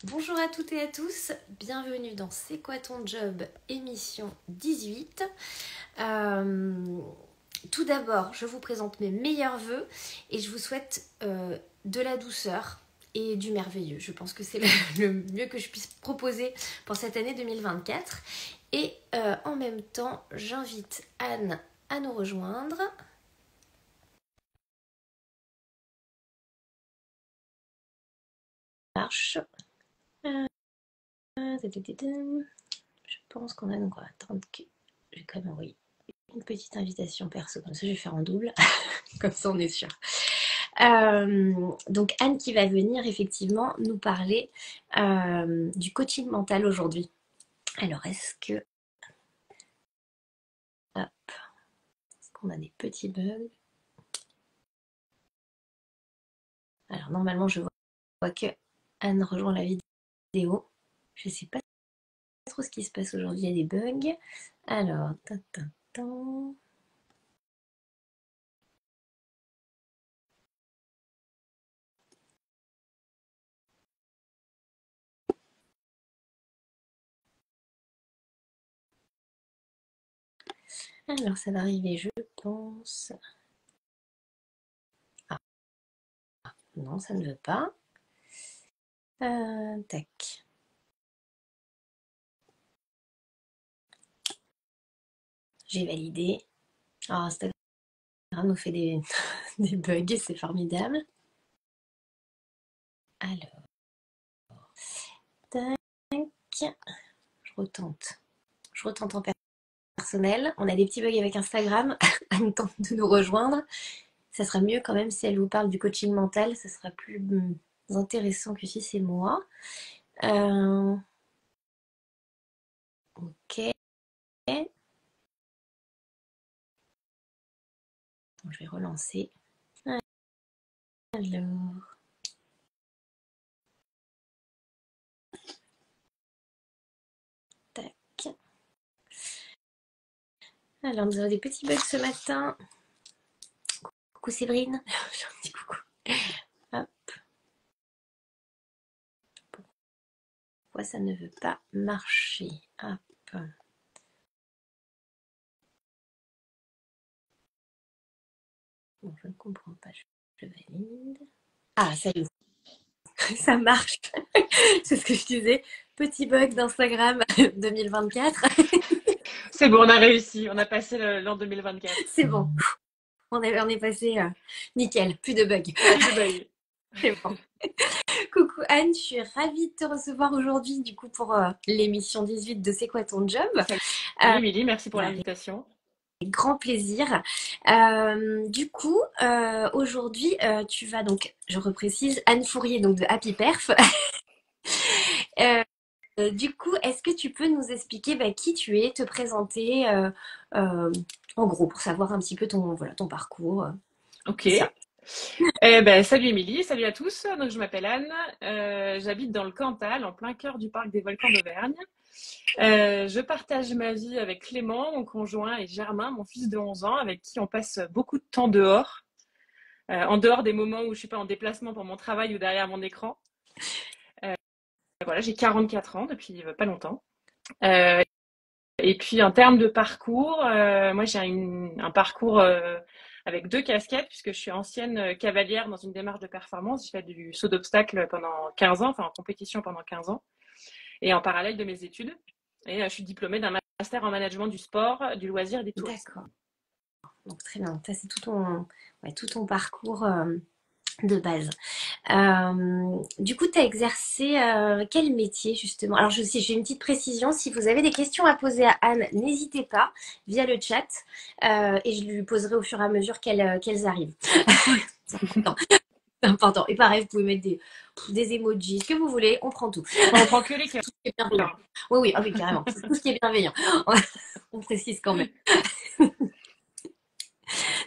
Bonjour à toutes et à tous, bienvenue dans C'est quoi ton job, émission 18. Tout d'abord, je vous présente mes meilleurs vœux et je vous souhaite de la douceur et du merveilleux. Je pense que c'est le mieux que je puisse proposer pour cette année 2024. Et en même temps, j'invite Anne à nous rejoindre. Marche. Je pense qu'on a donc on va attendre que je vais quand même envoyer une petite invitation perso, comme ça je vais faire en double, comme ça on est sûr. Donc Anne qui va venir effectivement nous parler du coaching mental aujourd'hui. Alors est-ce qu'on a des petits bugs? Alors normalement je vois que Anne rejoint la vidéo. Je ne sais pas trop ce qui se passe aujourd'hui, il y a des bugs. Alors, alors ça va arriver, je pense. Ah, non, ça ne veut pas. Tac. J'ai validé. Alors, Instagram nous fait des, des bugs, c'est formidable. Alors, tac. Je retente. Je retente en personnel. On a des petits bugs avec Instagram. Anne tente de nous rejoindre. Ça sera mieux quand même si elle vous parle du coaching mental. Ça sera plus intéressant que si c'est moi. Ok. Je vais relancer. Alors. Tac. Alors, nous avons des petits bugs ce matin. Coucou Séverine. Je dis coucou. Hop. Pourquoi ça ne veut pas marcher? Hop. Bon, je ne comprends pas. Je valide. Ah, ça y est. Ça marche. C'est ce que je disais. Petit bug d'Instagram 2024. C'est bon, on a réussi. On a passé l'an 2024. C'est bon. On est passé nickel. Plus de bugs. Plus de bugs. C'est bon. Coucou Anne, je suis ravie de te recevoir aujourd'hui du coup pour l'émission 18 de C'est quoi ton job? Salut Euh, Émilie, merci pour bah, l'invitation. avec grand plaisir. Du coup, aujourd'hui, tu vas donc, je reprécise, Anne Fourier donc de Happy Perf. Du coup, est-ce que tu peux nous expliquer qui tu es, te présenter euh, en gros pour savoir un petit peu ton parcours, Ok. tout ça. Salut Émilie, salut à tous. Donc, je m'appelle Anne. J'habite dans le Cantal, en plein cœur du parc des volcans d'Auvergne. Je partage ma vie avec Clément, mon conjoint, et Germain, mon fils de 11 ans, avec qui on passe beaucoup de temps dehors, en dehors des moments où je suis pas en déplacement pour mon travail ou derrière mon écran. Voilà, j'ai 44 ans depuis pas longtemps. Euh, Et puis en termes de parcours, moi j'ai un parcours avec deux casquettes puisque je suis ancienne cavalière dans une démarche de performance. J'ai fait du saut d'obstacle pendant 15 ans, enfin en compétition pendant 15 ans et en parallèle de mes études. Et je suis diplômée d'un master en management du sport, du loisir et des tourismes. D'accord. Donc très bien. Ça c'est tout ton parcours de base. Du coup, tu as exercé quel métier justement? Alors, j'ai une petite précision. Si vous avez des questions à poser à Anne, n'hésitez pas via le chat et je lui poserai au fur et à mesure qu'elles arrivent. C'est important. C'est important. Et pareil, vous pouvez mettre des emojis, ce que vous voulez, on prend tout. On prend que les cœurs. Tout ce qui est bienveillant. Oui, oui, ah oui, carrément. Tout ce qui est bienveillant. On précise quand même.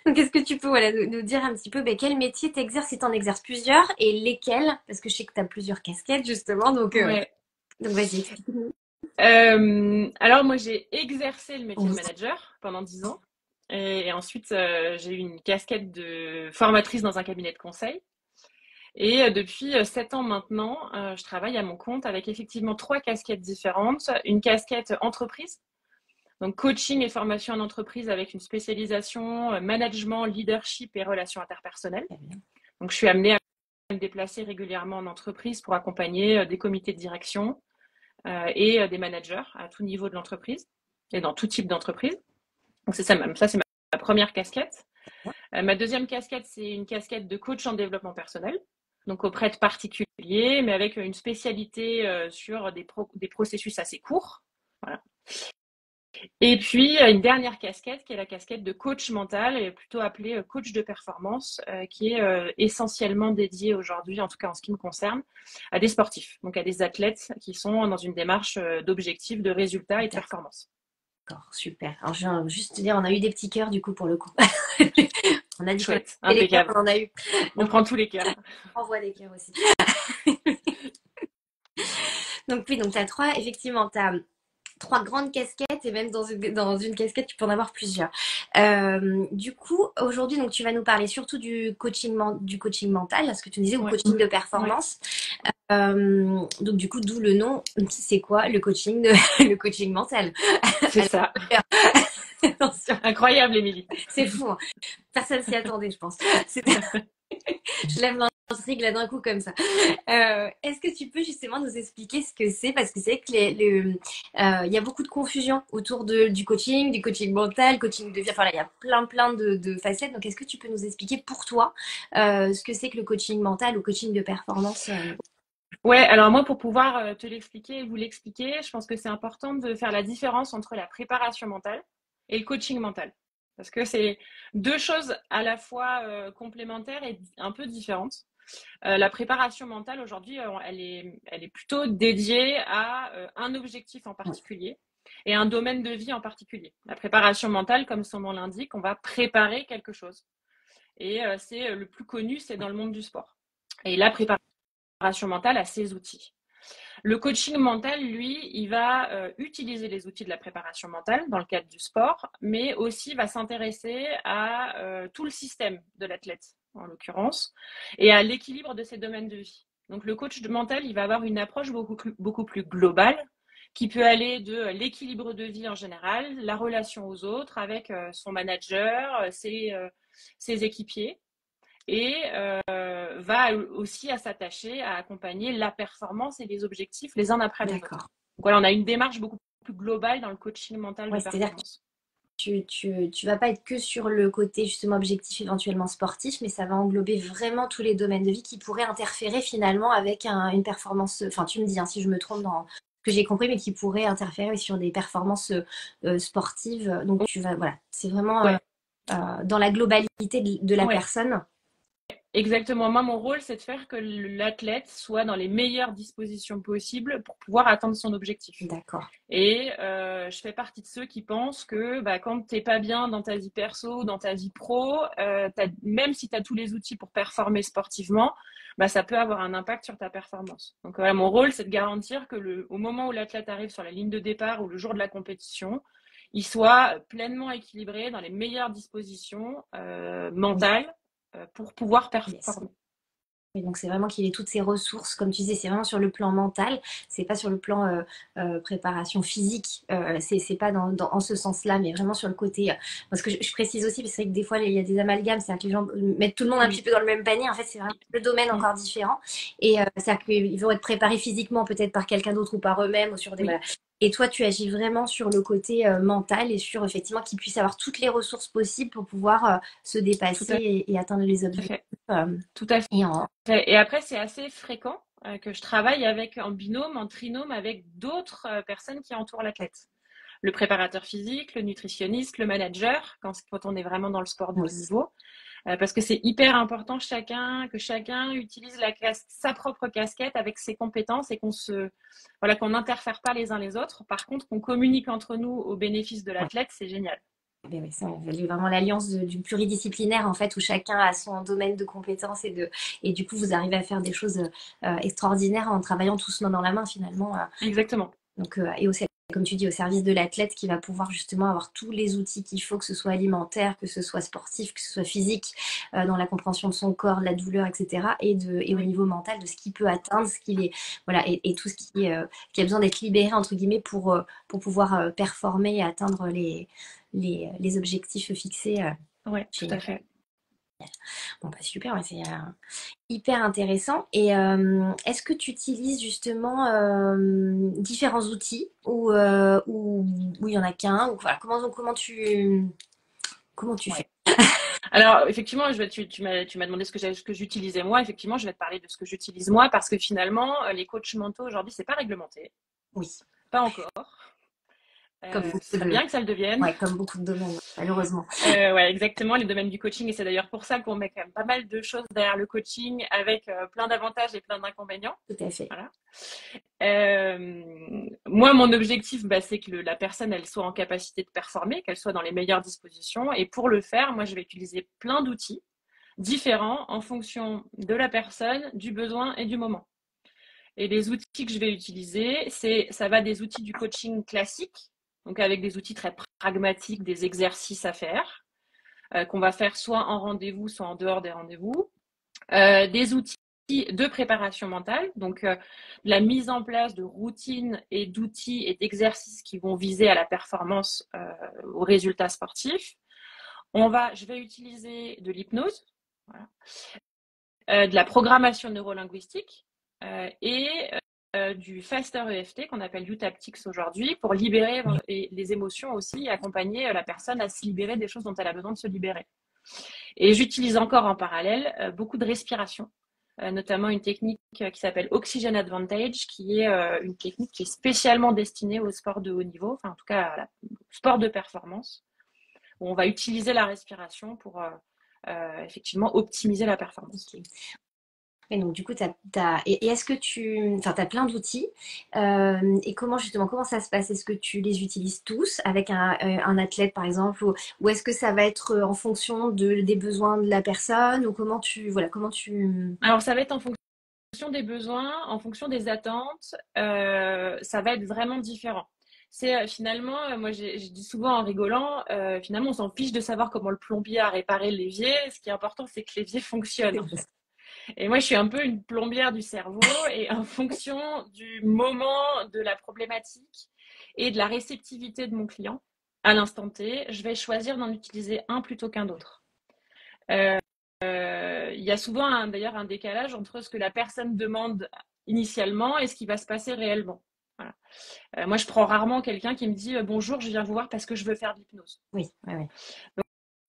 Donc, est-ce que tu peux nous dire un petit peu quel métier tu exerces, si tu en exerces plusieurs et lesquels? Parce que je sais que tu as plusieurs casquettes, justement. Ouais. Donc vas-y, explique-nous. Alors moi j'ai exercé le métier de Oui. manager pendant 10 ans et ensuite j'ai eu une casquette de formatrice dans un cabinet de conseil. Et depuis 7 ans maintenant, je travaille à mon compte avec effectivement 3 casquettes différentes. Une casquette entreprise, donc coaching et formation en entreprise avec une spécialisation management, leadership et relations interpersonnelles. Donc je suis amenée à me déplacer régulièrement en entreprise pour accompagner des comités de direction et des managers à tout niveau de l'entreprise et dans tout type d'entreprise. Donc c'est ça, c'est ma première casquette. Ma deuxième casquette, c'est une casquette de coach en développement personnel, donc auprès de particuliers, mais avec une spécialité sur des processus assez courts. Voilà. Et puis une dernière casquette qui est la casquette de coach mental, et plutôt appelée coach de performance, qui est essentiellement dédiée aujourd'hui, en tout cas en ce qui me concerne, à des sportifs, donc à des athlètes qui sont dans une démarche d'objectifs, de résultats et de performance. D'accord, super. Alors, je viens juste te dire, on a eu des petits cœurs du coup pour le coup. On a dit qu'on Chouette, avait les cœurs, impeccable. on en a eu. On Donc, prend tous les cœurs. on envoie des cœurs aussi. Donc oui, donc tu as trois, effectivement, tu as trois grandes casquettes et même dans une casquette, tu peux en avoir plusieurs. Du coup, aujourd'hui, donc tu vas nous parler surtout du coaching mental, ce que tu disais, ou Ouais. coaching de performance. Donc du coup, d'où le nom, c'est quoi le coaching le coaching mental? C'est ça. Attention, Incroyable, Émilie. c'est fou, hein. Personne s'y attendait, je pense. Je lève l'intrigue là d'un coup comme ça. Est-ce que tu peux justement nous expliquer ce que c'est? Parce que c'est que il y a beaucoup de confusion autour du coaching mental, coaching de vie. Enfin là, il y a plein de facettes. Donc, est-ce que tu peux nous expliquer pour toi ce que c'est que le coaching mental ou coaching de performance? Ouais, alors moi, pour pouvoir te l'expliquer et vous l'expliquer, je pense que c'est important de faire la différence entre la préparation mentale et le coaching mental. Parce que c'est deux choses à la fois complémentaires et un peu différentes. La préparation mentale, aujourd'hui, elle est plutôt dédiée à un objectif en particulier et un domaine de vie en particulier. La préparation mentale, comme son nom l'indique, on va préparer quelque chose. Et c'est le plus connu, c'est dans le monde du sport. Et la préparation mentale a ses outils. Le coaching mental, lui, il va utiliser les outils de la préparation mentale dans le cadre du sport, mais aussi va s'intéresser à tout le système de l'athlète, en l'occurrence, et à l'équilibre de ses domaines de vie. Donc le coach mental, il va avoir une approche beaucoup plus globale, qui peut aller de l'équilibre de vie en général, la relation aux autres avec son manager, ses équipiers, et va aussi à s'attacher à accompagner la performance et les objectifs les uns après les autres. Donc voilà, on a une démarche beaucoup plus globale dans le coaching mental de performance. Tu vas pas être que sur le côté justement objectif éventuellement sportif, mais ça va englober vraiment tous les domaines de vie qui pourraient interférer finalement avec une performance. Enfin, tu me dis hein, si je me trompe dans ce que j'ai compris, mais qui pourraient interférer sur des performances sportives. Donc voilà, c'est vraiment dans la globalité de la personne. Exactement. Moi, mon rôle, c'est de faire que l'athlète soit dans les meilleures dispositions possibles pour pouvoir atteindre son objectif. D'accord. Et je fais partie de ceux qui pensent que quand tu n'es pas bien dans ta vie perso, dans ta vie pro, même si tu as tous les outils pour performer sportivement, ça peut avoir un impact sur ta performance. Donc voilà, mon rôle, c'est de garantir que au moment où l'athlète arrive sur la ligne de départ ou le jour de la compétition, il soit pleinement équilibré dans les meilleures dispositions mentales pour pouvoir performer. Et donc c'est vraiment qu'il ait toutes ses ressources, comme tu disais, c'est vraiment sur le plan mental, c'est pas sur le plan préparation physique, c'est pas en ce sens-là, mais vraiment sur le côté. Parce que je précise aussi, parce que des fois il y a des amalgames, c'est-à-dire que les gens mettent tout le monde un petit peu dans le même panier. En fait, c'est vraiment le domaine encore différent. Et c'est-à-dire qu'ils vont être préparés physiquement, peut-être par quelqu'un d'autre ou par eux-mêmes, ou sur des. Voilà. Et toi, tu agis vraiment sur le côté mental et sur effectivement qu'ils puissent avoir toutes les ressources possibles pour pouvoir se dépasser et atteindre les objectifs. Tout à fait. Et après, c'est assez fréquent que je travaille en binôme, en trinôme avec d'autres personnes qui entourent l'athlète. Le préparateur physique, le nutritionniste, le manager, quand on est vraiment dans le sport de haut niveau. Parce que c'est hyper important que chacun utilise sa propre casquette avec ses compétences et qu'on n'interfère pas les uns les autres. Par contre, qu'on communique entre nous au bénéfice de l'athlète, c'est génial. Oui, c'est vraiment l'alliance du pluridisciplinaire en fait où chacun a son domaine de compétences et du coup vous arrivez à faire des choses extraordinaires en travaillant tous main dans la main finalement. Exactement. Donc et aussi comme tu dis, au service de l'athlète qui va pouvoir justement avoir tous les outils qu'il faut, que ce soit alimentaire, que ce soit sportif, que ce soit physique, dans la compréhension de son corps, de la douleur, etc. Et au Oui, niveau mental, de ce qu'il peut atteindre, ce qu'il est, voilà, et tout ce qui a besoin d'être libéré, entre guillemets, pour pouvoir performer et atteindre les objectifs fixés. ouais, tout à Génial. fait. Bon, bah super, ouais, c'est hyper intéressant. Et est-ce que tu utilises justement différents outils ou il y en a qu'un ou voilà, comment tu fais? Ouais. Alors, effectivement, tu m'as demandé ce que j'utilisais moi. Effectivement, je vais te parler de ce que j'utilise moi parce que finalement, les coachs mentaux aujourd'hui, c'est pas réglementé. Oui, Pas encore. comme Ce beaucoup serait de, bien que ça le devienne. ouais, comme beaucoup de domaines, malheureusement. Ouais, exactement, les domaines du coaching. Et c'est d'ailleurs pour ça qu'on met quand même pas mal de choses derrière le coaching avec plein d'avantages et plein d'inconvénients. Tout à fait. Voilà. Moi, mon objectif, bah, c'est que la personne, elle soit en capacité de performer, qu'elle soit dans les meilleures dispositions. Et pour le faire, moi, je vais utiliser plein d'outils différents en fonction de la personne, du besoin et du moment. Et les outils que je vais utiliser, ça va des outils du coaching classique, donc avec des outils très pragmatiques, des exercices à faire, qu'on va faire soit en rendez-vous, soit en dehors des rendez-vous. Des outils de préparation mentale, donc la mise en place de routines et d'outils et d'exercices qui vont viser à la performance, aux résultats sportifs. Je vais utiliser de l'hypnose, voilà, de la programmation neurolinguistique et du Faster EFT qu'on appelle Utaptics aujourd'hui pour libérer les émotions aussi et accompagner la personne à se libérer des choses dont elle a besoin de se libérer. Et j'utilise encore en parallèle beaucoup de respiration, notamment une technique qui s'appelle Oxygen Advantage, qui est une technique qui est spécialement destinée au sport de haut niveau, enfin en tout cas au sport de performance, où on va utiliser la respiration pour effectivement optimiser la performance. Ok. Et donc, du coup, et est-ce que enfin, t'as plein d'outils. Et comment ça se passe? Est-ce que tu les utilises tous avec un athlète, par exemple, ou est-ce que ça va être en fonction des besoins de la personne, ou comment tu. Alors ça va être en fonction des besoins, en fonction des attentes, ça va être vraiment différent. C'est finalement, moi je dis souvent en rigolant, finalement on s'en fiche de savoir comment le plombier a réparé l'évier. Ce qui est important, c'est que l'évier fonctionne en fait. Et moi je suis un peu une plombière du cerveau et en fonction du moment, de la problématique et de la réceptivité de mon client à l'instant T, je vais choisir d'en utiliser un plutôt qu'un autre. Il y a souvent d'ailleurs un décalage entre ce que la personne demande initialement et ce qui va se passer réellement. Voilà. Moi, je prends rarement quelqu'un qui me dit bonjour, je viens vous voir parce que je veux faire de l'hypnose. Oui, oui, oui.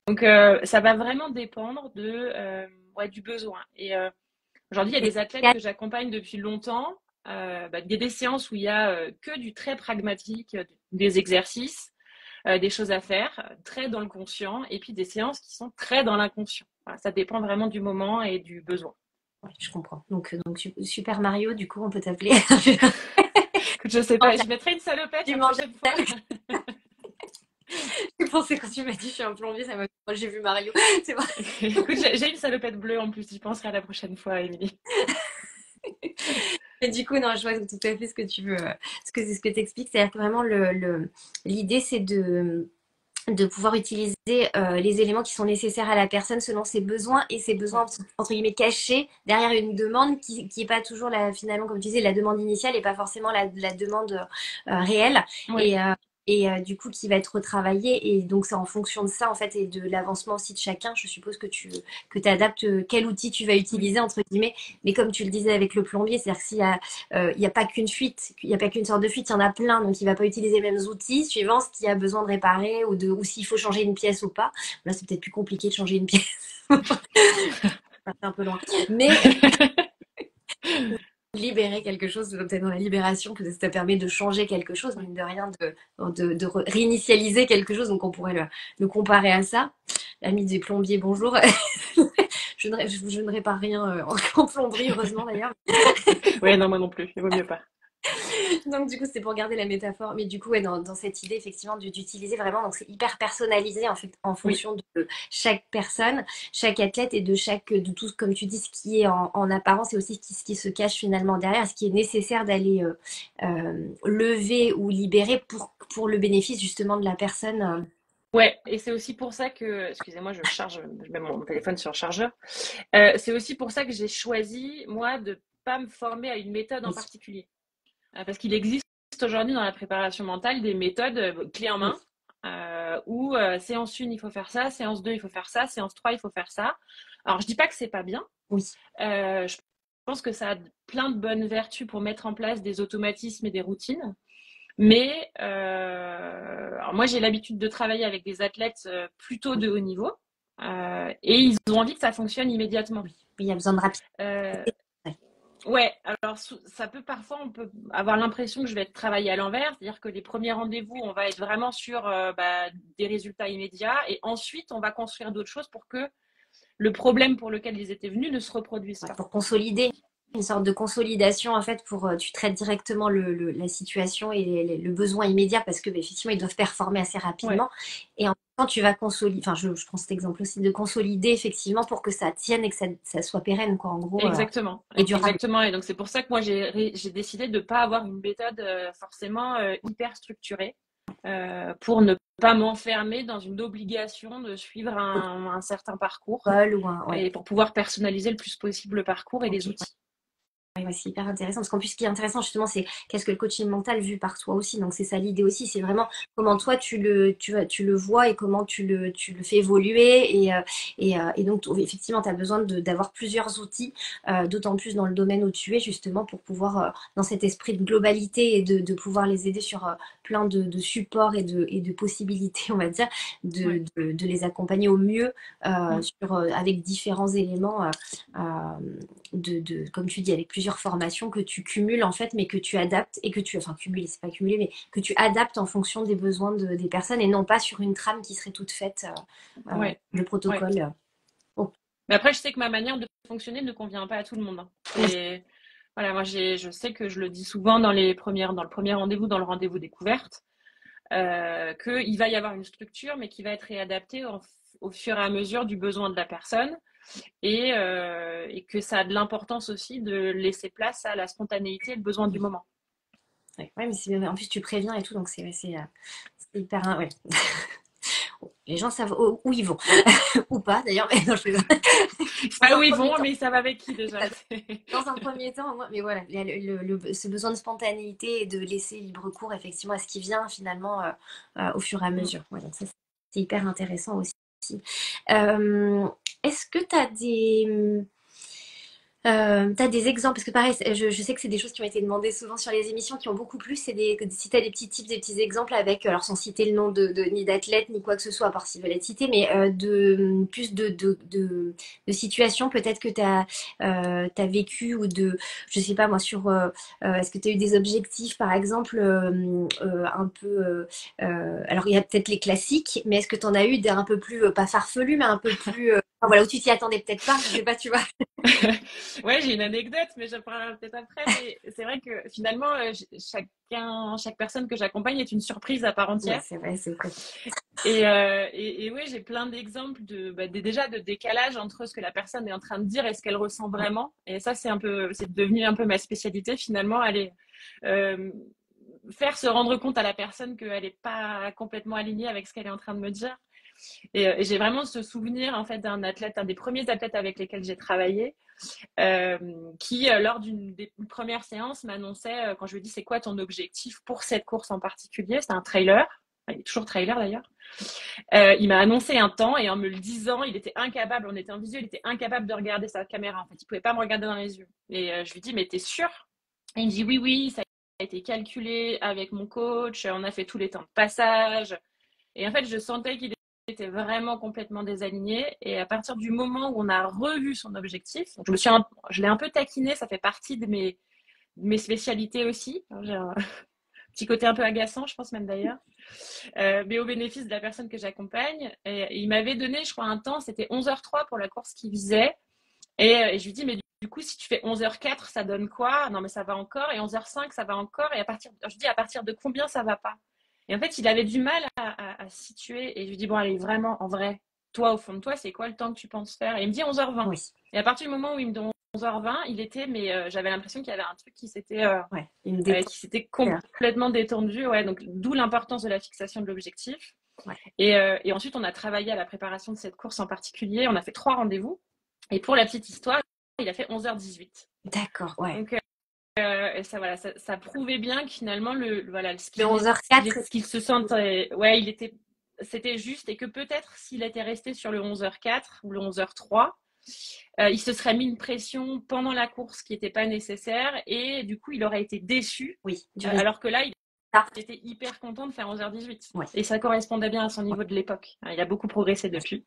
Donc, ça va vraiment dépendre du besoin. Et aujourd'hui, il y a des athlètes que j'accompagne depuis longtemps. Il y a des séances où il y a que du très pragmatique, des exercices, des choses à faire, très dans le conscient, et puis des séances qui sont très dans l'inconscient. Voilà, ça dépend vraiment du moment et du besoin. Ouais, je comprends. Donc, Super Mario, du coup, on peut t'appeler. Je sais pas, je mettrai une salopette Du la mental. prochaine fois. Je pensais quand tu m'as dit je suis un plombier, ça m'a. Moi, j'ai vu Mario. C'est vrai. Écoute, j'ai une salopette bleue en plus, j'y penserai la prochaine fois, Émilie. Et du coup, non, je vois tout à fait ce que tu veux, ce que tu expliques. C'est-à-dire que vraiment, l'idée, c'est de pouvoir utiliser les éléments qui sont nécessaires à la personne selon ses besoins et ses besoins Ouais. entre guillemets cachés derrière une demande qui est pas toujours finalement comme tu disais la demande initiale et pas forcément la demande réelle Ouais. et du coup qui va être retravaillée et donc c'est en fonction de ça en fait et de l'avancement aussi de chacun je suppose que tu adaptes quel outil tu vas Oui. utiliser entre guillemets mais comme tu le disais avec le plombier c'est-à-dire que s'il y a il n'y a pas qu'une fuite, il n'y a pas qu'une sorte de fuite, il y en a plein, donc il ne va pas utiliser les mêmes outils suivant ce qu'il y a besoin de réparer ou s'il faut changer une pièce ou pas. Là, c'est peut-être plus compliqué de changer une pièce. C'est un peu loin. Mais libérer quelque chose, peut-être dans la libération, peut-être ça permet de changer quelque chose, Ouais. mine de rien, de réinitialiser quelque chose, donc on pourrait le comparer à ça. L'ami des plombiers, bonjour. Je ne répare rien en plomberie, heureusement d'ailleurs. Ouais, non, moi non plus, il vaut mieux pas. Donc du coup, c'est pour garder la métaphore. Mais du coup, ouais, dans cette idée, effectivement, d'utiliser vraiment, donc c'est hyper personnalisé en fait, en Oui, fonction de chaque personne, chaque athlète et de tout, comme tu dis, ce qui est en apparence et aussi ce qui se cache finalement derrière, ce qui est nécessaire d'aller lever ou libérer pour le bénéfice justement de la personne. ouais, et c'est aussi pour ça que, excusez-moi, je mets mon téléphone sur le chargeur. C'est aussi pour ça que j'ai choisi, moi, de pas me former à une méthode en Oui, particulier. Parce qu'il existe aujourd'hui dans la préparation mentale des méthodes clés en oui, main, où séance 1, il faut faire ça, séance 2, il faut faire ça, séance 3, il faut faire ça. Alors, je dis pas que c'est pas bien. oui. Je pense que ça a plein de bonnes vertus pour mettre en place des automatismes et des routines. Mais alors moi, j'ai l'habitude de travailler avec des athlètes plutôt de haut niveau et ils ont envie que ça fonctionne immédiatement. Oui, il y a besoin de rapidité. Euh, ouais, alors ça peut parfois, on peut avoir l'impression que je vais être travaillée à l'envers, c'est-à-dire que les premiers rendez-vous, on va être vraiment sur des résultats immédiats et ensuite, on va construire d'autres choses pour que le problème pour lequel ils étaient venus ne se reproduise Ouais, pas. pour consolider, une sorte de consolidation en fait pour tu traites directement la situation et le besoin immédiat parce que bah, effectivement ils doivent performer assez Ouais. rapidement et en même temps tu vas consolider, enfin je prends cet exemple aussi de consolider effectivement pour que ça tienne et que ça soit pérenne quoi en gros Exactement, et durable. exactement. Et donc c'est pour ça que moi j'ai décidé de ne pas avoir une méthode forcément hyper structurée pour ne pas m'enfermer dans une obligation de suivre un certain parcours Protocole ou un ouais. et pour pouvoir personnaliser le plus possible le parcours et Ok. les Ouais. outils. Ouais, c'est hyper intéressant parce qu'en plus, ce qui est intéressant justement, c'est qu'est-ce que le coaching mental vu par toi aussi. Donc c'est ça l'idée aussi, c'est vraiment comment toi tu le vois et comment tu le fais évoluer et donc effectivement, tu as besoin d'avoir plusieurs outils, d'autant plus dans le domaine où tu es justement pour pouvoir dans cet esprit de globalité et de pouvoir les aider sur plein de supports et de possibilités, on va dire, Ouais. de les accompagner au mieux Mm. avec différents éléments. Euh, comme tu dis, avec plusieurs formations que tu cumules en fait, mais que tu adaptes et que tu, enfin cumuler, c'est pas cumuler, mais que tu adaptes en fonction des besoins des personnes et non pas sur une trame qui serait toute faite, Ouais. le Ouais. protocole. Oh, Mais après, je sais que ma manière de fonctionner ne convient pas à tout le monde, hein. oui, C'est voilà, moi je sais que je le dis souvent dans le premier rendez-vous, dans le rendez-vous découverte. Qu'il va y avoir une structure, mais qui va être réadaptée au fur et à mesure du besoin de la personne et que ça a de l'importance aussi de laisser place à la spontanéité et le besoin du oui. moment. Ouais, ouais, mais en plus tu préviens et tout, donc c'est hyper, ouais. Les gens savent où ils vont ou pas d'ailleurs, mais non, je plaisante. Dans Pas un où ils premier vont, temps. mais ça va avec qui déjà. Dans un premier temps, mais voilà, il y a ce besoin de spontanéité et de laisser libre cours effectivement à ce qui vient finalement au fur et à Mm. mesure. Ouais, donc ça, c'est hyper intéressant aussi. Euh, Est-ce que tu as t'as des exemples, parce que pareil, je sais que c'est des choses qui ont été demandées souvent sur les émissions, qui ont beaucoup plu. Si t'as des petits tips, des petits exemples avec, alors sans citer le nom ni d'athlète, ni quoi que ce soit, à part s'ils veulent être cités, mais plus de situations peut-être que t'as vécu ou je sais pas moi, est-ce que t'as eu des objectifs, par exemple, un peu, alors il y a peut-être les classiques, mais est-ce que t'en as eu des un peu plus, pas farfelus, mais un peu plus, enfin, voilà, où tu t'y attendais peut-être pas, je sais pas, tu vois. Ouais, j'ai une anecdote, mais je parlerai peut-être après. Mais c'est vrai que finalement, chaque personne que j'accompagne est une surprise à part Ouais, entière. c'est vrai, c'est vrai. Et oui, j'ai plein d'exemples déjà de décalage entre ce que la personne est en train de dire et ce qu'elle ressent vraiment. Et ça, c'est devenu un peu ma spécialité finalement. Aller euh, faire se rendre compte à la personne qu'elle n'est pas complètement alignée avec ce qu'elle est en train de me dire. Et j'ai vraiment ce souvenir en fait d'un athlète, un des premiers athlètes avec lesquels j'ai travaillé, euh, qui lors d'une des premières séances m'annonçait quand je lui dis c'est quoi ton objectif pour cette course en particulier, c'était un trailer. Il est toujours trailer d'ailleurs. Il m'a annoncé un temps et en me le disant, il était incapable, on était en visio, il était incapable de regarder sa caméra. En fait, il pouvait pas me regarder dans les yeux. Et je lui dis, mais t'es sûr? Et il me dit, oui, oui, ça a été calculé avec mon coach, on a fait tous les temps de passage. Et en fait, je sentais qu'il était vraiment complètement désaligné. Et à partir du moment où on a revu son objectif, donc je l'ai un peu taquiné, ça fait partie de mes spécialités aussi. J'ai un petit côté un peu agaçant, je pense même d'ailleurs. Mais au bénéfice de la personne que j'accompagne. Et il m'avait donné, je crois, un temps, c'était 11h03 pour la course qu'il visait. Et je lui dis, mais du coup, si tu fais 11h04, ça donne quoi? Non, mais ça va encore. Et 11h05, ça va encore. Et je dis, à partir de combien ça va pas? Et en fait, il avait du mal à situer. Et je lui dis, bon, allez, vraiment, en vrai, toi, au fond de toi, c'est quoi le temps que tu penses faire? Et il me dit 11h20. Oui. Et à partir du moment où il me dit 11h20, mais j'avais l'impression qu'il y avait un truc Ouais. Une qui s'était complètement détendu. Ouais, donc, d'où l'importance de la fixation de l'objectif. Ouais. Et ensuite, on a travaillé à la préparation de cette course en particulier. On a fait 3 rendez-vous. Et pour la petite histoire, il a fait 11h18. D'accord, ouais. Donc, ça prouvait bien que finalement, Le 11h04, ce qu'il se sentait, c'était juste, et que peut-être s'il était resté sur le 11h04 ou le 11h03, il se serait mis une pression pendant la course qui n'était pas nécessaire, et du coup, il aurait été déçu. oui, Alors que là, il était hyper content de faire 11h18. Ouais. Et ça correspondait bien à son niveau de l'époque. Il a beaucoup progressé depuis.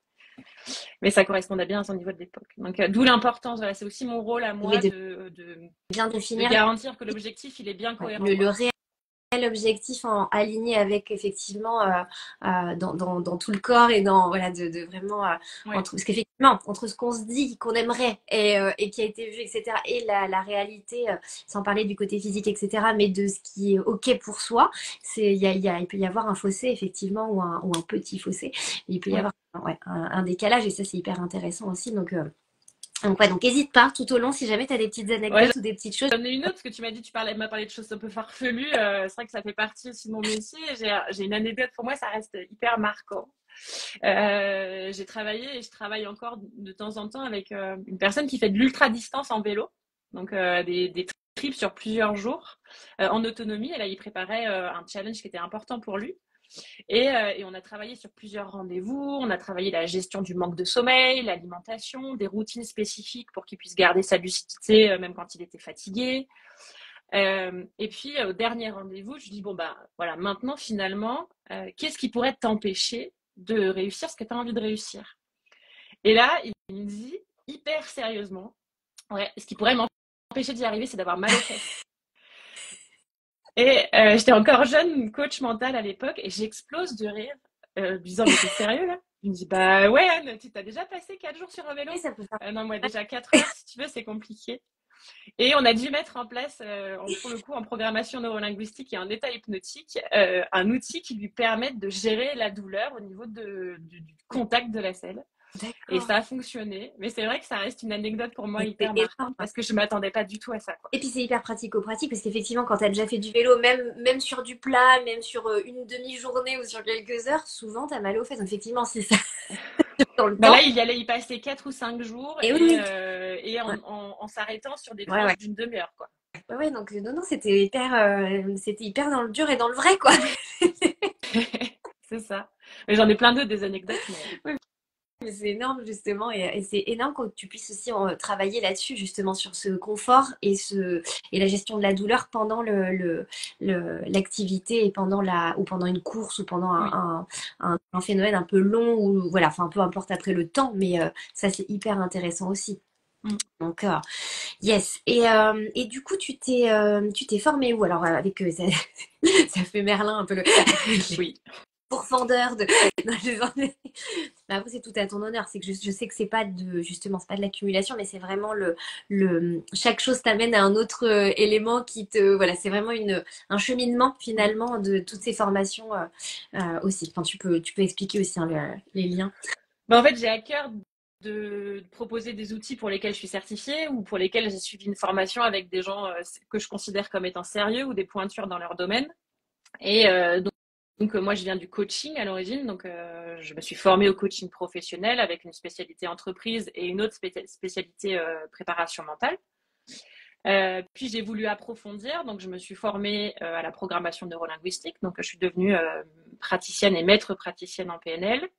Mais ça correspondait bien à son niveau de l'époque. Donc, d'où l'importance. Voilà, c'est aussi mon rôle à moi bien de définir garantir que l'objectif, il est bien cohérent. le réel objectif aligné avec effectivement dans tout le corps et dans voilà de vraiment parce qu'effectivement entre ce qu'on se dit qu'on aimerait et qui a été vu etc et la réalité sans parler du côté physique etc mais de ce qui est ok pour soi c'est il peut y avoir un fossé effectivement ou un petit fossé il peut y avoir un décalage et ça c'est hyper intéressant aussi donc n'hésite pas tout au long si jamais tu as des petites anecdotes ou des petites choses. J'en ai une autre, parce que tu m'as dit, m'as parlé de choses un peu farfelues. C'est vrai que ça fait partie aussi de mon métier. J'ai une anecdote, pour moi, ça reste hyper marquant. J'ai travaillé et je travaille encore de temps en temps avec une personne qui fait de l'ultra-distance en vélo. Donc, des trips sur plusieurs jours en autonomie. Et là, il préparait un challenge qui était important pour lui. Et on a travaillé sur plusieurs rendez-vous, on a travaillé la gestion du manque de sommeil, l'alimentation, des routines spécifiques pour qu'il puisse garder sa lucidité même quand il était fatigué. Et puis au dernier rendez-vous, je lui dis bon bah voilà, maintenant finalement, qu'est-ce qui pourrait t'empêcher de réussir ce que tu as envie de réussir? Et là, il me dit hyper sérieusement, ouais, ce qui pourrait m'empêcher d'y arriver, c'est d'avoir mal aux fesses. Et j'étais encore jeune coach mental à l'époque et j'explose de rire, disant mais t'es sérieux là? Il me dit bah ouais Anne, tu t'as déjà passé 4 jours sur un vélo? Oui, ça peut faire. Non moi déjà 4 heures si tu veux c'est compliqué. Et on a dû mettre en place pour le coup en programmation neurolinguistique et en état hypnotique un outil qui lui permette de gérer la douleur au niveau du contact de la selle. Et ça a fonctionné. Mais c'est vrai que ça reste une anecdote pour moi hyper marquante parce que je ne m'attendais pas du tout à ça, quoi. Et puis c'est hyper pratico-pratique parce qu'effectivement, quand tu as déjà fait du vélo, même sur du plat, même sur une demi-journée ou sur quelques heures, souvent tu as mal aux fesses. Donc, effectivement, c'est ça. Dans le temps. Là, il allait y passer 4 ou 5 jours et en s'arrêtant sur des tranches d'une demi-heure, quoi. Ouais, donc non, c'était hyper dans le dur et dans le vrai, quoi. C'est ça. Mais j'en ai plein d'autres des anecdotes. Mais... Mais c'est énorme justement et c'est énorme que tu puisses aussi travailler là-dessus justement sur ce confort et la gestion de la douleur pendant l'activité et pendant une course ou pendant un phénomène un peu long ou voilà enfin peu importe après le temps mais ça c'est hyper intéressant aussi. Donc yes et du coup tu t'es formé où alors avec ça fait Merlin un peu le oui. pourfendeur de mais après c'est tout à ton honneur c'est que je sais que c'est pas de l'accumulation mais c'est vraiment chaque chose t'amène à un autre élément qui te voilà c'est vraiment un cheminement finalement de toutes ces formations aussi enfin tu peux expliquer aussi les liens. En fait j'ai à cœur de proposer des outils pour lesquels je suis certifiée ou pour lesquels j'ai suivi une formation avec des gens que je considère comme étant sérieux ou des pointures dans leur domaine et donc moi, je viens du coaching à l'origine, donc je me suis formée au coaching professionnel avec une spécialité entreprise et une autre spécialité préparation mentale. Puis j'ai voulu approfondir, donc je me suis formée à la programmation neurolinguistique, donc je suis devenue praticienne et maître praticienne en PNL.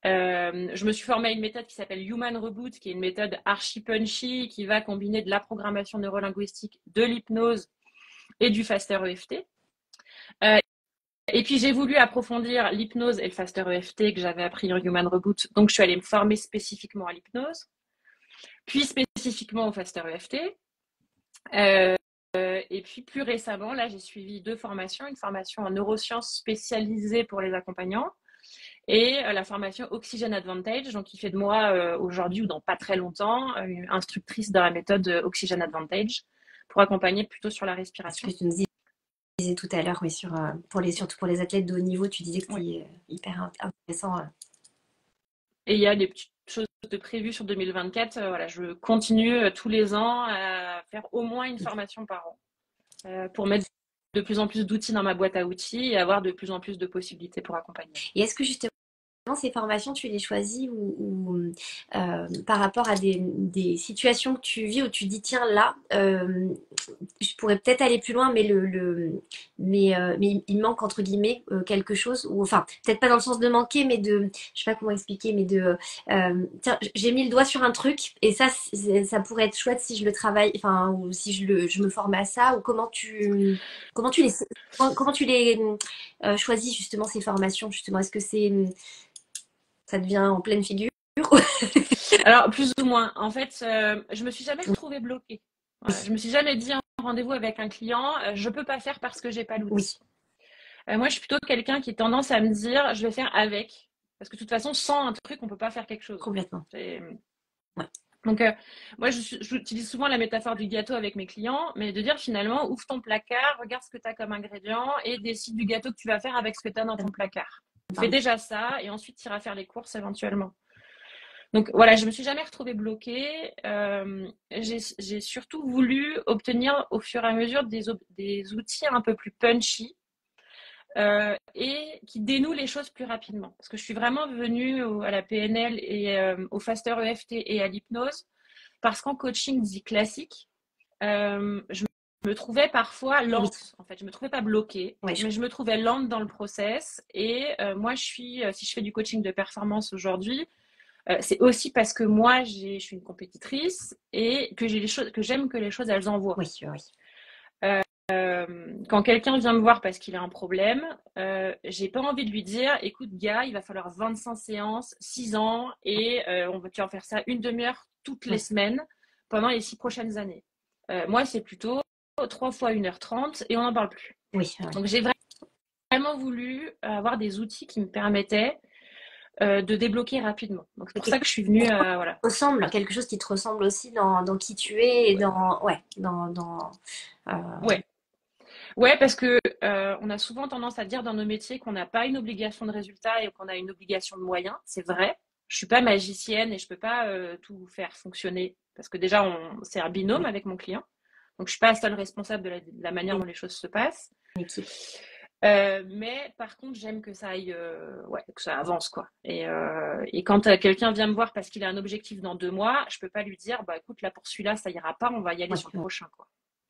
Je me suis formée à une méthode qui s'appelle Human Reboot, qui est une méthode archi punchy qui va combiner de la programmation neurolinguistique, de l'hypnose et du Faster EFT. Et puis, j'ai voulu approfondir l'hypnose et le Faster EFT que j'avais appris en Human Reboot. Donc, je suis allée me former spécifiquement à l'hypnose, puis spécifiquement au Faster EFT. Et puis, plus récemment, là, j'ai suivi 2 formations. Une formation en neurosciences spécialisée pour les accompagnants et la formation Oxygen Advantage, donc qui fait de moi aujourd'hui ou dans pas très longtemps une instructrice dans la méthode Oxygen Advantage pour accompagner plutôt sur la Ce que respiration. tu nous disais tout à l'heure, oui, surtout pour les athlètes de haut niveau, tu disais que Oui. c'était hyper intéressant. Et il y a des petites choses de prévues sur 2024. Voilà, je continue tous les ans à faire au moins une formation par an pour mettre de plus en plus d'outils dans ma boîte à outils et avoir de plus en plus de possibilités pour accompagner. Et est-ce que justement, ces formations, tu les choisis par rapport à des situations que tu vis où tu dis, tiens, là, je pourrais peut-être aller plus loin, mais il manque, entre guillemets, quelque chose, ou enfin, peut-être pas dans le sens de manquer, mais je sais pas comment expliquer, mais tiens, j'ai mis le doigt sur un truc, et ça pourrait être chouette si je le travaille, enfin, ou si je me formais à ça, ou comment tu les choisis, justement, ces formations, justement, est-ce que ça devient en pleine figure? Alors, plus ou moins. En fait, je me suis jamais Oui, retrouvée bloquée. Voilà. Je me suis jamais dit en rendez-vous avec un client, je peux pas faire parce que j'ai pas oui, l'outil. Moi, je suis plutôt quelqu'un qui a tendance à me dire, je vais faire avec. Parce que de toute façon, sans un truc, on peut pas faire quelque chose. complètement. C'est- Ouais. Donc, moi, j'utilise souvent la métaphore du gâteau avec mes clients, mais de dire finalement, ouvre ton placard, regarde ce que tu as comme ingrédient et décide du gâteau que tu vas faire avec ce que tu as dans ton placard. Fais déjà ça et ensuite tu iras faire les courses éventuellement. Donc voilà, je me suis jamais retrouvée bloquée. J'ai surtout voulu obtenir au fur et à mesure des outils un peu plus punchy et qui dénouent les choses plus rapidement. Parce que je suis vraiment venue à la PNL et au Faster EFT et à l'hypnose parce qu'en coaching dit classique, je me trouvais parfois Oui, lente. En fait, je me trouvais pas bloquée, ouais, mais je me trouvais lente dans le process. Et moi, si je fais du coaching de performance aujourd'hui, c'est aussi parce que moi, je suis une compétitrice et que j'aime que les choses elles envoient. oui, oui. Quand quelqu'un vient me voir parce qu'il a un problème, j'ai pas envie de lui dire, écoute, gars, il va falloir 25 séances, 6 ans, et tu vas faire ça une demi-heure toutes les Oui, semaines pendant les 6 prochaines années. Moi, c'est plutôt 3 fois 1h30 et on n'en parle plus. oui, oui. Donc, j'ai vraiment voulu avoir des outils qui me permettaient de débloquer rapidement. Donc, c'est pour ça que je suis venue, voilà. Ressemble, quelque chose qui te ressemble aussi dans qui tu es et Ouais. euh, Ouais. Ouais, parce que on a souvent tendance à dire dans nos métiers qu'on n'a pas une obligation de résultat et qu'on a une obligation de moyens. C'est vrai. Je suis pas magicienne et je peux pas tout faire fonctionner parce que déjà c'est un binôme oui, avec mon client. Donc je suis pas seule responsable de la manière une dont les choses se passent. équipe. Mais par contre, j'aime que ça aille, ouais, que ça avance quoi. Et quand quelqu'un vient me voir parce qu'il a un objectif dans 2 mois, je peux pas lui dire, bah écoute, là pour celui-là, ça ira pas, on va y aller Oui, sur le prochain quoi.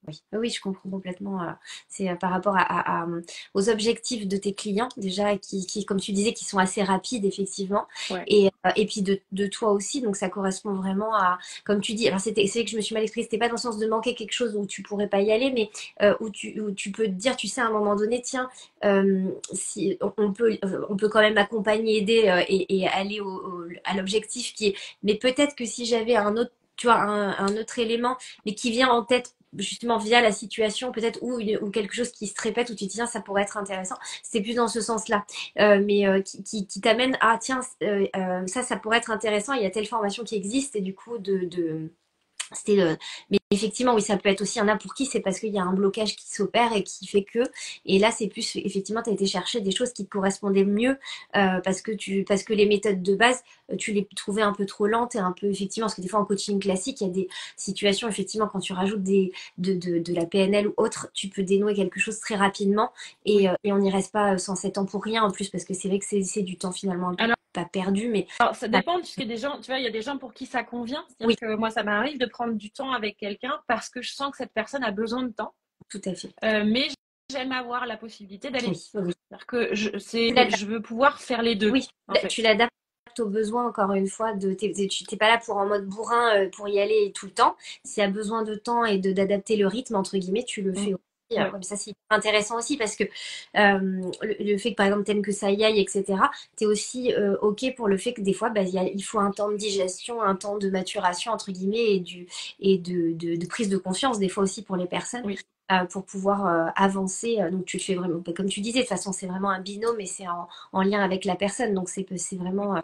oui, oui, je comprends complètement. C'est par rapport aux objectifs de tes clients, déjà, comme tu disais, qui sont assez rapides, effectivement. Ouais, Et puis de toi aussi. Donc, ça correspond vraiment à, comme tu dis, alors c'est vrai que je me suis mal exprimée, c'était pas dans le sens de manquer quelque chose où tu pourrais pas y aller, mais où tu peux te dire, tu sais, à un moment donné, tiens, si on peut quand même accompagner, aider et aller à l'objectif qui est. Mais peut-être que si j'avais un autre, tu vois, un autre élément, mais qui vient en tête justement via la situation peut-être ou quelque chose qui se répète où tu te dis tiens ça pourrait être intéressant, c'est plus dans ce sens-là, mais qui t'amène à tiens ça pourrait être intéressant, il y a telle formation qui existe et du coup c'était mais effectivement oui ça peut être aussi, il y en a pour qui c'est parce qu'il y a un blocage qui s'opère et qui fait que, et là c'est plus effectivement tu as été chercher des choses qui te correspondaient mieux, parce que les méthodes de base tu les trouvais un peu trop lentes et un peu effectivement, parce que des fois en coaching classique il y a des situations effectivement quand tu rajoutes de la PNL ou autre, tu peux dénouer quelque chose très rapidement oui. et on n'y reste pas sans 7 ans pour rien en plus, parce que c'est vrai que c'est du temps finalement un peu Alors, pas perdu mais Alors, ça ça, dépend, puisque des gens, tu vois, il y a des gens pour qui ça convient. oui, C'est-à-dire que moi, ça m'arrive de prendre du temps avec quelqu'un parce que je sens que cette personne a besoin de temps. tout à fait, Mais j'aime avoir la possibilité d'aller oui, vite. oui. C'est-à-dire que Tu l'as. je veux pouvoir faire les deux, Oui, en tu fait. l'adaptes aux besoins, encore une fois. Tu t'es pas là pour en mode bourrin pour y aller tout le temps. S'il y a besoin de temps et d'adapter le rythme, entre guillemets, tu le Mm. fais aussi. Ouais, Comme ça, c'est intéressant aussi parce que le fait que, par exemple, t'aimes que ça y aille, etc., t'es aussi OK pour le fait que des fois, bah, il faut un temps de digestion, un temps de maturation, entre guillemets, et de prise de conscience, des fois aussi pour les personnes. oui. pour pouvoir avancer. Donc tu le fais vraiment, comme tu disais, de toute façon c'est vraiment un binôme et c'est en lien avec la personne. Donc c'est vraiment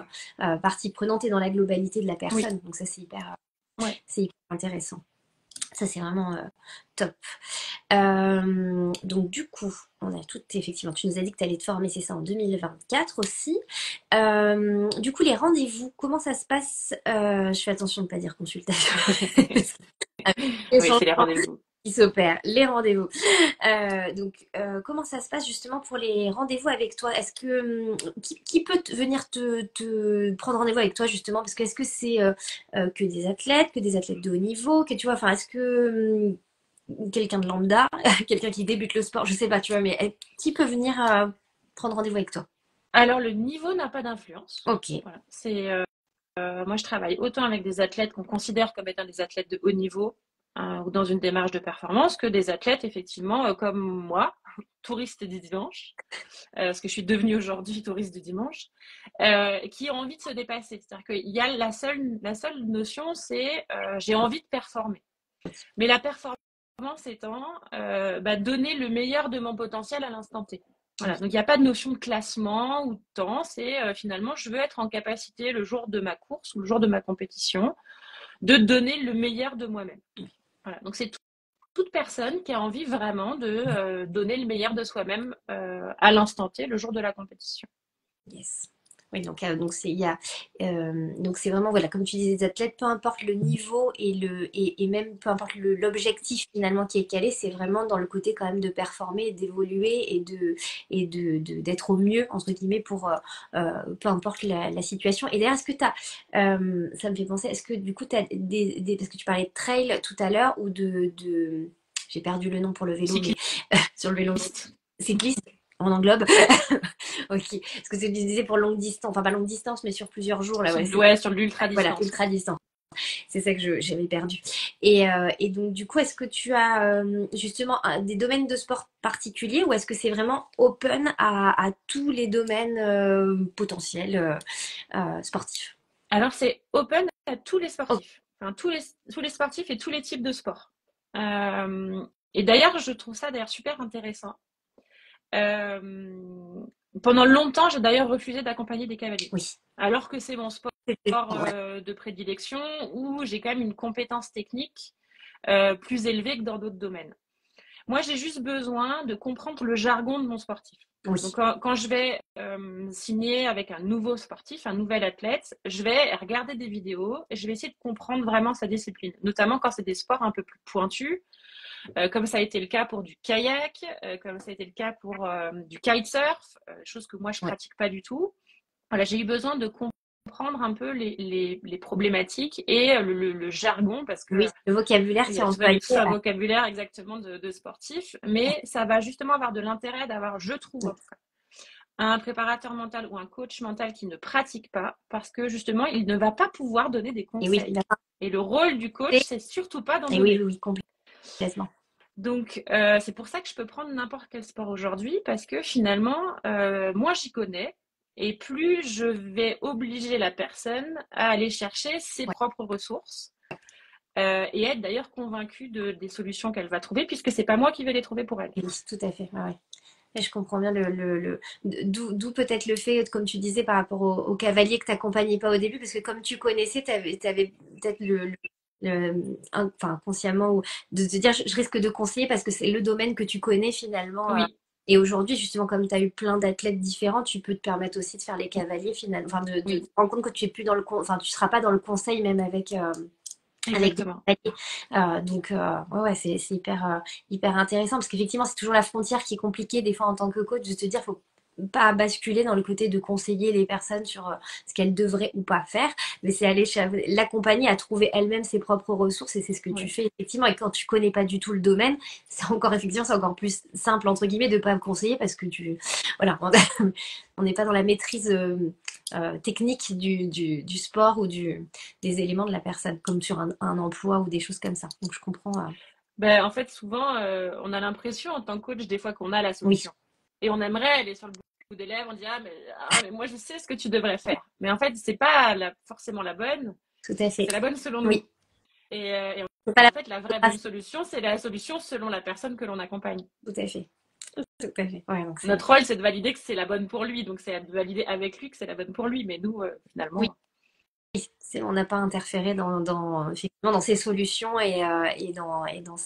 partie prenante et dans la globalité de la Oui, personne. Donc ça ouais. c'est hyper intéressant. Ça c'est vraiment top. Donc du coup, on a tout, effectivement, tu nous as dit que tu allais te former, c'est ça, en 2024 aussi. Du coup, les rendez-vous, comment ça se passe? Je fais attention de ne pas dire consultation. Les Oui, c'est les changements rendez-vous. qui s'opèrent, les rendez-vous. Comment ça se passe justement pour les rendez-vous avec toi? Est-ce que qui peut venir te prendre rendez-vous avec toi justement? Parce que est-ce que c'est que des athlètes de haut niveau, que tu vois, enfin, est-ce que quelqu'un de lambda, quelqu'un qui débute le sport, je sais pas, tu vois, mais qui peut venir prendre rendez-vous avec toi? Alors, le niveau n'a pas d'influence. Ok, Voilà. Moi, je travaille autant avec des athlètes qu'on considère comme étant des athlètes de haut niveau ou dans une démarche de performance que des athlètes, effectivement, comme moi, touristes du dimanche, parce que je suis devenue aujourd'hui touriste du dimanche, qui ont envie de se dépasser. C'est-à-dire qu'il y a la seule notion, c'est j'ai envie de performer. Mais la performance étant donner le meilleur de mon potentiel à l'instant T. Voilà. Donc il n'y a pas de notion de classement ou de temps, c'est finalement je veux être en capacité le jour de ma course ou le jour de ma compétition de donner le meilleur de moi-même. Voilà. Donc c'est toute personne qui a envie vraiment de donner le meilleur de soi-même à l'instant T, le jour de la compétition. yes. Oui, donc c'est il y a donc c'est vraiment voilà comme tu disais des athlètes, peu importe le niveau et même peu importe l'objectif finalement qui est calé, c'est vraiment dans le côté quand même de performer, d'évoluer d'être au mieux entre guillemets pour peu importe la situation. Et d'ailleurs, est-ce que tu as ça me fait penser, est-ce que du coup tu as parce que tu parlais de trail tout à l'heure ou de j'ai perdu le nom pour le vélo, mais Cycliste. sur le vélo cycliste, on englobe. Ok, parce que c'est ce que je disais pour longue distance, enfin pas longue distance, mais sur plusieurs jours, là, ouais, c'est Ouais, sur voilà, l'ultra-distance. ultra distance. C'est ça que j'avais perdu. Et donc, du coup, est-ce que tu as justement des domaines de sport particuliers ou est-ce que c'est vraiment open à tous les domaines potentiels sportifs? Alors, c'est open à tous les Ok, sportifs. Enfin, tous les sportifs et tous les types de sports. Et d'ailleurs, je trouve ça d'ailleurs super intéressant. Euh, Pendant longtemps, j'ai d'ailleurs refusé d'accompagner des cavaliers. oui. Alors que c'est mon sport Ouais. de prédilection où j'ai quand même une compétence technique plus élevée que dans d'autres domaines. Moi, j'ai juste besoin de comprendre le jargon de mon sportif. Oui. Donc, quand je vais signer avec un nouveau sportif, un nouvel athlète, je vais regarder des vidéos et je vais essayer de comprendre vraiment sa discipline, notamment quand c'est des sports un peu plus pointus, comme ça a été le cas pour du kayak, comme ça a été le cas pour du kitesurf, chose que moi je Ouais. pratique pas du tout. Voilà, j'ai eu besoin de comprendre un peu les problématiques et le jargon parce que Oui, le vocabulaire il qui y est a employé. tout un vocabulaire exactement de sportif, mais ça va justement avoir de l'intérêt d'avoir, je trouve en tout cas, un préparateur mental ou un coach mental qui ne pratique pas parce que justement, il ne va pas pouvoir donner des Et oui, conseils. d'accord. Et le rôle du coach, c'est surtout pas d'en Et oui, donner. oui, oui, complètement. Donc, c'est pour ça que je peux prendre n'importe quel sport aujourd'hui parce que finalement, moi, j'y connais. Et plus je vais obliger la personne à aller chercher ses Ouais. propres ressources et être d'ailleurs convaincue des solutions qu'elle va trouver, puisque c'est pas moi qui vais les trouver pour elle. Oui, tout à fait. Ouais, ouais. Et je comprends bien d'où peut-être le fait, comme tu disais, par rapport au cavalier que tu n'accompagnais pas au début, parce que comme tu connaissais, tu avais, peut-être enfin, consciemment, ou de te dire, je risque de conseiller parce que c'est le domaine que tu connais finalement. Oui, Et aujourd'hui, justement, comme tu as eu plein d'athlètes différents, tu peux te permettre aussi de faire les cavaliers finalement, enfin, de oui, te rendre compte que tu es plus dans enfin, tu seras pas dans le conseil même avec des exactement. compagnies. Ouais, ouais, c'est hyper intéressant parce qu'effectivement, c'est toujours la frontière qui est compliquée des fois en tant que coach de te dire, faut pas basculer dans le côté de conseiller les personnes sur ce qu'elles devraient ou pas faire, mais c'est aller l'accompagner à trouver elle-même ses propres ressources et c'est ce que tu Oui, fais effectivement. Et quand tu connais pas du tout le domaine, c'est encore effectivement, c'est encore plus simple entre guillemets de pas me conseiller parce que voilà, on n'est pas dans la maîtrise technique du sport ou des éléments de la personne, comme sur un emploi ou des choses comme ça. Donc je comprends. ben, en fait, souvent, on a l'impression en tant que coach, des fois, qu'on a la Oui, solution. Et on aimerait, elle est sur le bout des lèvres, on dit, mais moi, je sais ce que tu devrais faire. Mais en fait, c'est pas forcément la bonne, tout à fait. c'est la bonne selon Oui, nous. Et C'est pas En la fait, la vraie bonne solution, c'est la solution selon la personne que l'on accompagne. tout à fait. Tout à fait. Ouais, donc c'est. Notre rôle, c'est de valider que c'est la bonne pour lui. Donc, c'est de valider avec lui que c'est la bonne pour lui. Mais nous, Oui, finalement, on n'a pas interféré effectivement, dans ses solutions dans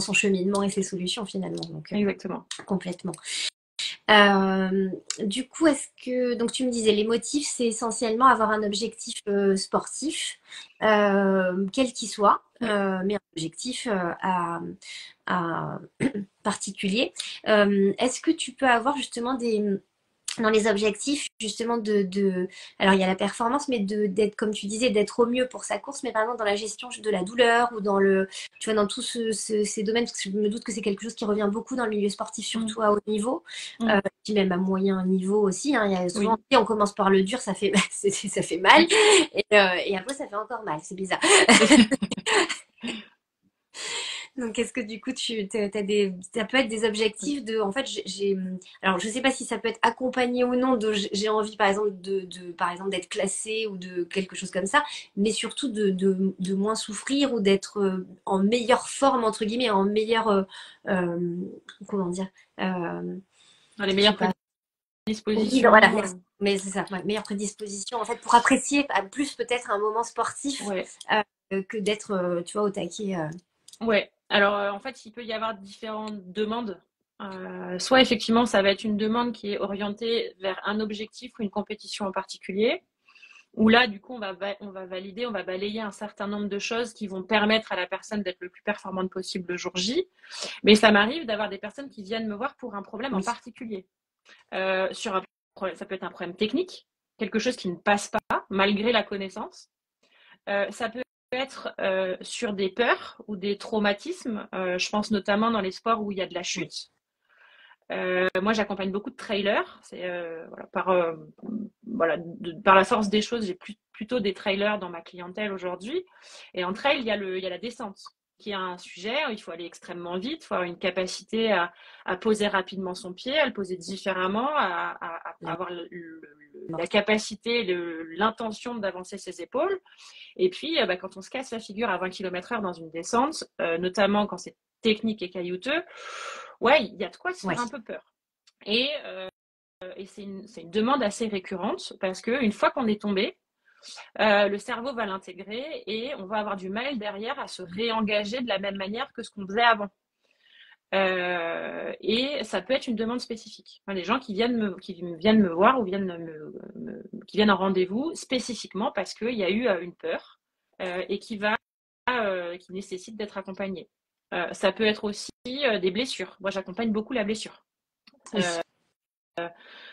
son cheminement et ses solutions finalement. Donc, exactement. complètement. Du coup, est-ce que, donc tu me disais, les motifs, c'est essentiellement avoir un objectif sportif, quel qu'il soit, Oui. mais un objectif à particulier. Est-ce que tu peux avoir justement dans les objectifs justement alors il y a la performance mais d'être comme tu disais d'être au mieux pour sa course, mais par exemple dans la gestion de la douleur ou tu vois, dans tous ces domaines, parce que je me doute que c'est quelque chose qui revient beaucoup dans le milieu sportif, Mm. surtout à haut niveau, Mm. puis même à moyen niveau aussi, hein. Il y a souvent, Oui. on commence par le dur, ça fait ça fait mal, et après ça fait encore mal, c'est bizarre. Donc, est-ce que du coup, ça peut être des Oui. objectifs en fait, alors je sais pas si ça peut être accompagné ou non j'ai envie, par exemple, par exemple, d'être classé ou de quelque chose comme ça, mais surtout de moins souffrir ou d'être en meilleure forme, entre guillemets, en meilleure, euh, comment dire, euh, Dans les je sais meilleures pas. Oui, voilà, prédispositions. merci. Mais c'est ça, ouais, meilleure prédisposition, en fait, pour apprécier plus peut-être un moment sportif Ouais. que d'être, tu vois, au taquet. Ouais. Alors, en fait, il peut y avoir différentes demandes. Soit effectivement, ça va être une demande qui est orientée vers un objectif ou une compétition en particulier, où là, du coup, on va valider, on va balayer un certain nombre de choses qui vont permettre à la personne d'être le plus performante possible le jour J. Mais ça m'arrive d'avoir des personnes qui viennent me voir pour un problème en Oui, particulier. Sur un problème, ça peut être un problème technique, quelque chose qui ne passe pas malgré la connaissance. Ça peut être sur des peurs ou des traumatismes. Je pense notamment dans les sports où il y a de la oui, chute. Moi, j'accompagne beaucoup de trailers. C'est voilà, par la force des choses, j'ai plutôt des trailers dans ma clientèle aujourd'hui. Et en trail, il y a la descente, qui est un sujet où il faut aller extrêmement vite, il faut avoir une capacité à poser rapidement son pied, à le poser différemment, à avoir la capacité, l'intention d'avancer ses épaules. Et puis, quand on se casse la figure à 20 km/h dans une descente, notamment quand c'est technique et caillouteux, ouais, il y a de quoi se ouais. faire un peu peur. Et c'est une demande assez récurrente parce qu'une fois qu'on est tombé, le cerveau va l'intégrer et on va avoir du mal derrière à se réengager de la même manière que ce qu'on faisait avant. Et ça peut être une demande spécifique. Enfin, les gens qui viennent me voir ou qui viennent en rendez-vous spécifiquement parce qu'il y a eu une peur et qui nécessite d'être accompagné. Ça peut être aussi des blessures. Moi, j'accompagne beaucoup la blessure. Oui.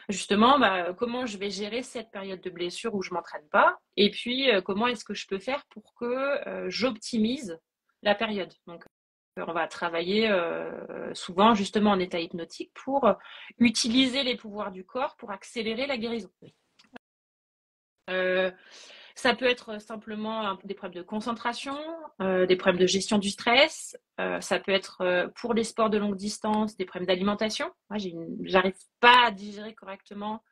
Justement, comment je vais gérer cette période de blessure où je m'entraîne pas, et puis comment est-ce que je peux faire pour que j'optimise la période. Donc, on va travailler souvent justement en état hypnotique pour utiliser les pouvoirs du corps pour accélérer la guérison. Euh, Ça peut être simplement des problèmes de concentration, des problèmes de gestion du stress. Ça peut être pour les sports de longue distance, des problèmes d'alimentation. Moi, j'arrive pas à digérer correctement.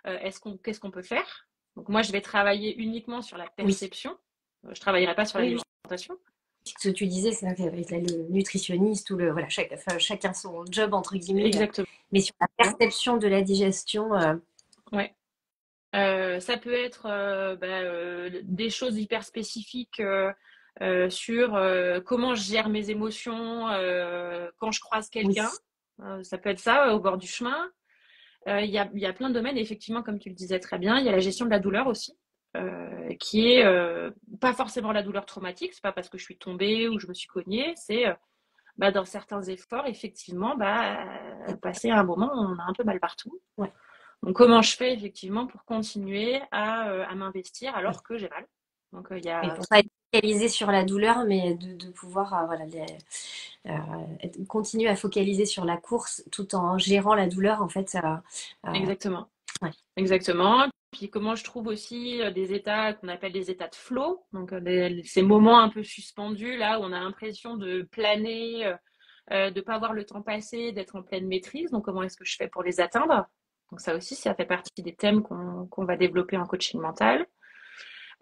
Qu'est-ce qu'on peut faire? Donc moi, je vais travailler uniquement sur la Oui, perception. Je travaillerai pas sur oui, oui. l'alimentation. Ce que tu disais, c'est vrai qu'avec le nutritionniste ou voilà, chacun son job entre guillemets, Exactement. mais sur la perception de la digestion, Ouais. Ça peut être des choses hyper spécifiques sur comment je gère mes émotions quand je croise oui, quelqu'un. Ça peut être ça au bord du chemin. Il y a plein de domaines, effectivement, comme tu le disais très bien. Il y a la gestion de la douleur aussi, qui est pas forcément la douleur traumatique. C'est pas parce que je suis tombée ou je me suis cognée. C'est dans certains efforts, effectivement, passer un moment, on a un peu mal partout. ouais, Donc, comment je fais effectivement pour continuer à m'investir oui. alors que j'ai mal? Donc, il y Oui, a. pour pas être focalisé sur la douleur, mais de pouvoir voilà, continuer à focaliser sur la course tout en gérant la douleur, en fait, Exactement. ouais. Exactement. Puis, comment je trouve aussi des états qu'on appelle des états de flow, donc ces moments un peu suspendus, là où on a l'impression de planer, de ne pas voir le temps passer, d'être en pleine maîtrise. Donc, comment est-ce que je fais pour les atteindre? Donc, ça aussi, ça fait partie des thèmes qu'on va développer en coaching mental.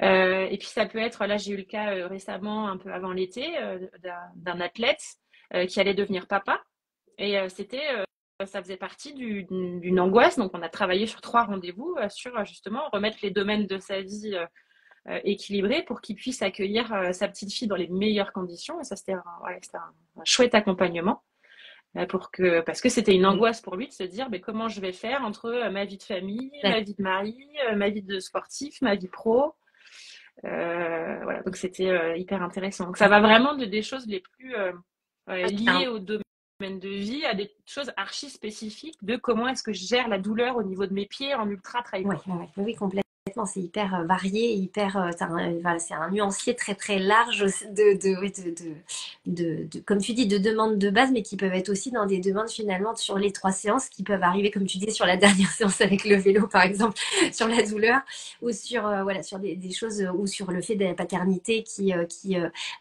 Et puis ça peut être, là j'ai eu le cas récemment, un peu avant l'été, d'un athlète qui allait devenir papa. Et ça faisait partie d'une angoisse. Donc on a travaillé sur 3 rendez-vous sur justement remettre les domaines de sa vie équilibrés pour qu'il puisse accueillir sa petite fille dans les meilleures conditions. Et ça c'était un chouette accompagnement. Parce que c'était une Oui. angoisse pour lui de se dire mais comment je vais faire entre ma vie de famille, ma vie de mari, ma vie de sportif, ma vie pro. Voilà, donc c'était hyper intéressant. Donc ça va vraiment des choses les plus liées au domaine de vie à des choses archi spécifiques de comment est-ce que je gère la douleur au niveau de mes pieds en ultra trail. Oui, ouais, ouais. Oui, complètement. C'est hyper varié, hyper. Voilà, c'est un nuancier très très large oui, comme tu dis, de demandes de base, mais qui peuvent être aussi dans des demandes finalement sur les 3 séances qui peuvent arriver, comme tu dis, sur la dernière séance avec le vélo, par exemple, sur la douleur, ou sur voilà, sur des choses, ou sur le fait de la paternité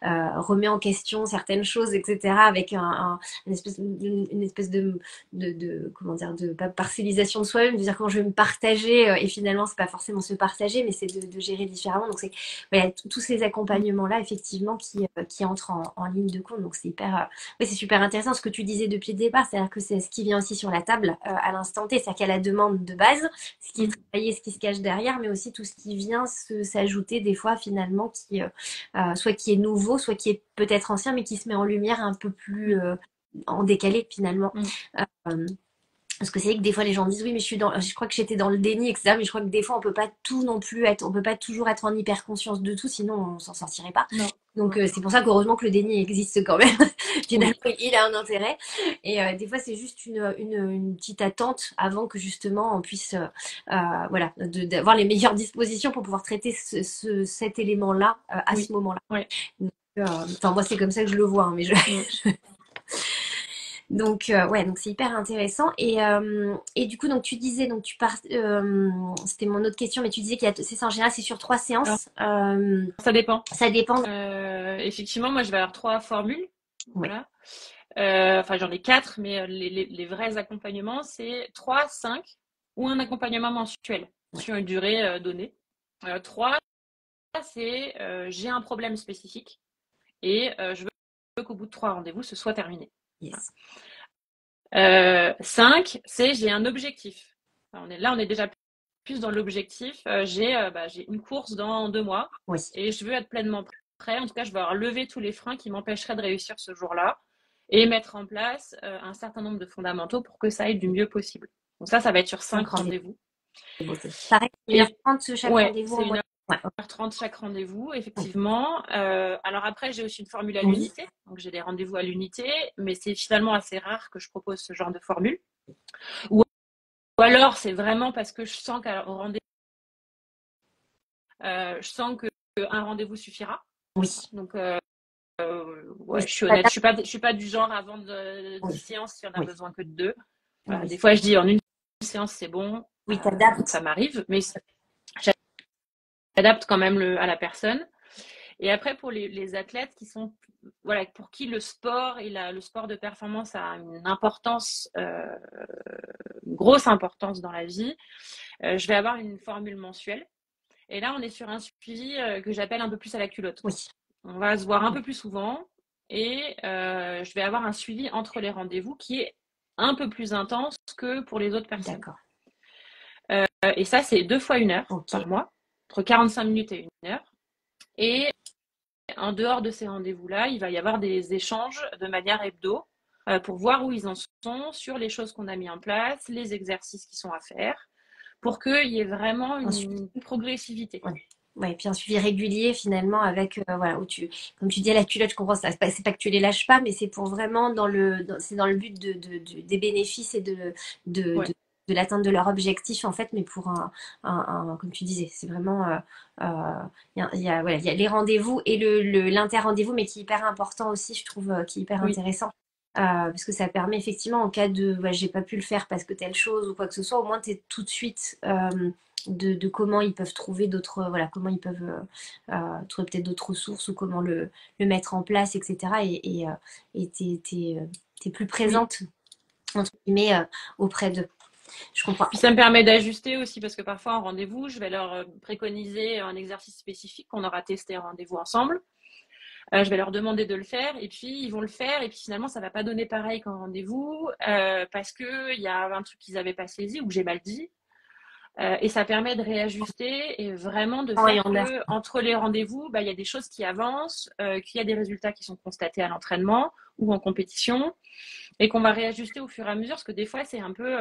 remet en question certaines choses, etc. Avec une espèce de comment dire, de pas parcellisation de soi-même, de dire comment je vais me partager, et finalement c'est pas forcément se partager, mais c'est de gérer différemment. Donc c'est voilà, tous ces accompagnements là effectivement qui entrent en ligne de compte. Donc c'est hyper oui, c'est super intéressant ce que tu disais depuis le départ, c'est-à-dire que c'est ce qui vient aussi sur la table à l'instant T, c'est-à-dire qu'il y a la demande de base, ce qui est travaillé, ce qui se cache derrière, mais aussi tout ce qui vient s'ajouter des fois finalement soit qui est nouveau, soit qui est peut-être ancien, mais qui se met en lumière un peu plus en décalé finalement. Euh, parce que c'est vrai que des fois les gens disent oui mais je crois que j'étais dans le déni, etc. Mais je crois que des fois on peut pas tout non plus être, on peut pas toujours être en hyper conscience de tout, sinon on s'en sortirait pas. Non. Donc c'est pour ça qu'heureusement que le déni existe quand même. Finalement Oui. il a un intérêt. Et des fois c'est juste une petite attente avant que justement on puisse voilà d'avoir les meilleures dispositions pour pouvoir traiter cet élément-là à ce moment-là. Ouais. Enfin moi c'est comme ça que je le vois, hein, mais donc ouais, donc c'est hyper intéressant. Et du coup, donc tu disais, donc tu pars, c'était mon autre question, mais tu disais c'est ça en général, c'est sur 3 séances. Ça dépend. Ça dépend. Effectivement, moi je vais avoir 3 formules. Ouais. Voilà. Enfin, j'en ai 4, mais les vrais accompagnements, c'est 3, 5 ou un accompagnement mensuel sur une durée donnée. 3, c'est j'ai un problème spécifique et je veux qu'au bout de 3 rendez-vous, ce soit terminé. Yes. 5, c'est j'ai un objectif. On est déjà plus dans l'objectif. J'ai une course dans 2 mois Oui. et je veux être pleinement prêt. En tout cas, je veux avoir levé tous les freins qui m'empêcheraient de réussir ce jour-là et mettre en place un certain nombre de fondamentaux pour que ça aille du mieux possible. Donc ça va être sur 5 rendez-vous. Pareil, 1h30 chaque Ouais, rendez-vous c'est en moyenne. Ouais. 1h30 chaque rendez-vous, effectivement. Alors après, j'ai aussi une formule à l'unité. Donc j'ai des rendez-vous à l'unité, mais c'est finalement assez rare que je propose ce genre de formule. Ou alors, c'est vraiment parce que je sens qu'au rendez-vous, je sens qu'un rendez-vous suffira. Oui. Donc, Oui, je suis honnête, je suis pas du genre à vendre 10 séances si on a besoin que de 2. Des fois, je dis en une séance, c'est bon. Oui, t'adaptes. Ça m'arrive, mais j'adapte quand même à la personne. Et après, pour les athlètes qui sont, voilà, pour qui le sport et le sport de performance a une importance, une grosse importance dans la vie, je vais avoir une formule mensuelle. Et là, on est sur un suivi que j'appelle un peu plus à la culotte. Oui. On va se voir un peu plus souvent et je vais avoir un suivi entre les rendez-vous qui est un peu plus intense que pour les autres personnes. D'accord. Et ça, c'est 2 fois 1 heure par mois, entre 45 minutes et 1 heure. Et en dehors de ces rendez-vous-là, il va y avoir des échanges de manière hebdo pour voir où ils en sont sur les choses qu'on a mis en place, les exercices qui sont à faire, pour qu'il y ait vraiment une progressivité. Ouais, et puis un suivi régulier finalement avec voilà où comme tu dis à la culotte, je comprends ça. C'est pas que tu les lâches pas, mais c'est pour vraiment c'est dans le but des bénéfices et de l'atteinte de leur objectif en fait, mais pour comme tu disais, c'est vraiment il y a les rendez-vous et l'inter-rendez-vous, mais qui est hyper important aussi, je trouve, qui est hyper intéressant. Parce que ça permet effectivement en cas de j'ai pas pu le faire parce que telle chose ou quoi que ce soit, au moins tu es tout de suite de comment ils peuvent trouver d'autres comment ils peuvent trouver peut-être d'autres ressources ou comment le mettre en place, etc. Et t'es plus présente entre guillemets auprès d'eux. Je comprends. Puis ça me permet d'ajuster aussi parce que parfois en rendez-vous, je vais leur préconiser un exercice spécifique qu'on aura testé en rendez-vous ensemble. Je vais leur demander de le faire et puis ils vont le faire et puis finalement ça va pas donner pareil qu'en rendez-vous parce que il y a un truc qu'ils avaient pas saisi ou que j'ai mal dit. Et ça permet de réajuster et vraiment de Oh, il y faire en a. que entre les rendez-vous, bah, il y a des choses qui avancent, qu'il y a des résultats qui sont constatés à l'entraînement ou en compétition et qu'on va réajuster au fur et à mesure parce que des fois c'est un peu,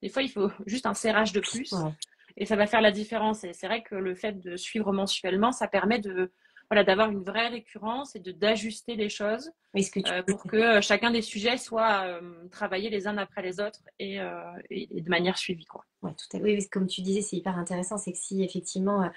des fois il faut juste un serrage de plus Ouais. et ça va faire la différence. Et c'est vrai que le fait de suivre mensuellement, ça permet de voilà d'avoir une vraie récurrence et de d'ajuster les choses Oui, ce que tu pour que chacun des sujets soit travaillés les uns après les autres et de manière suivie, quoi. Ouais, tout à oui, oui, comme tu disais, c'est hyper intéressant. C'est que si effectivement,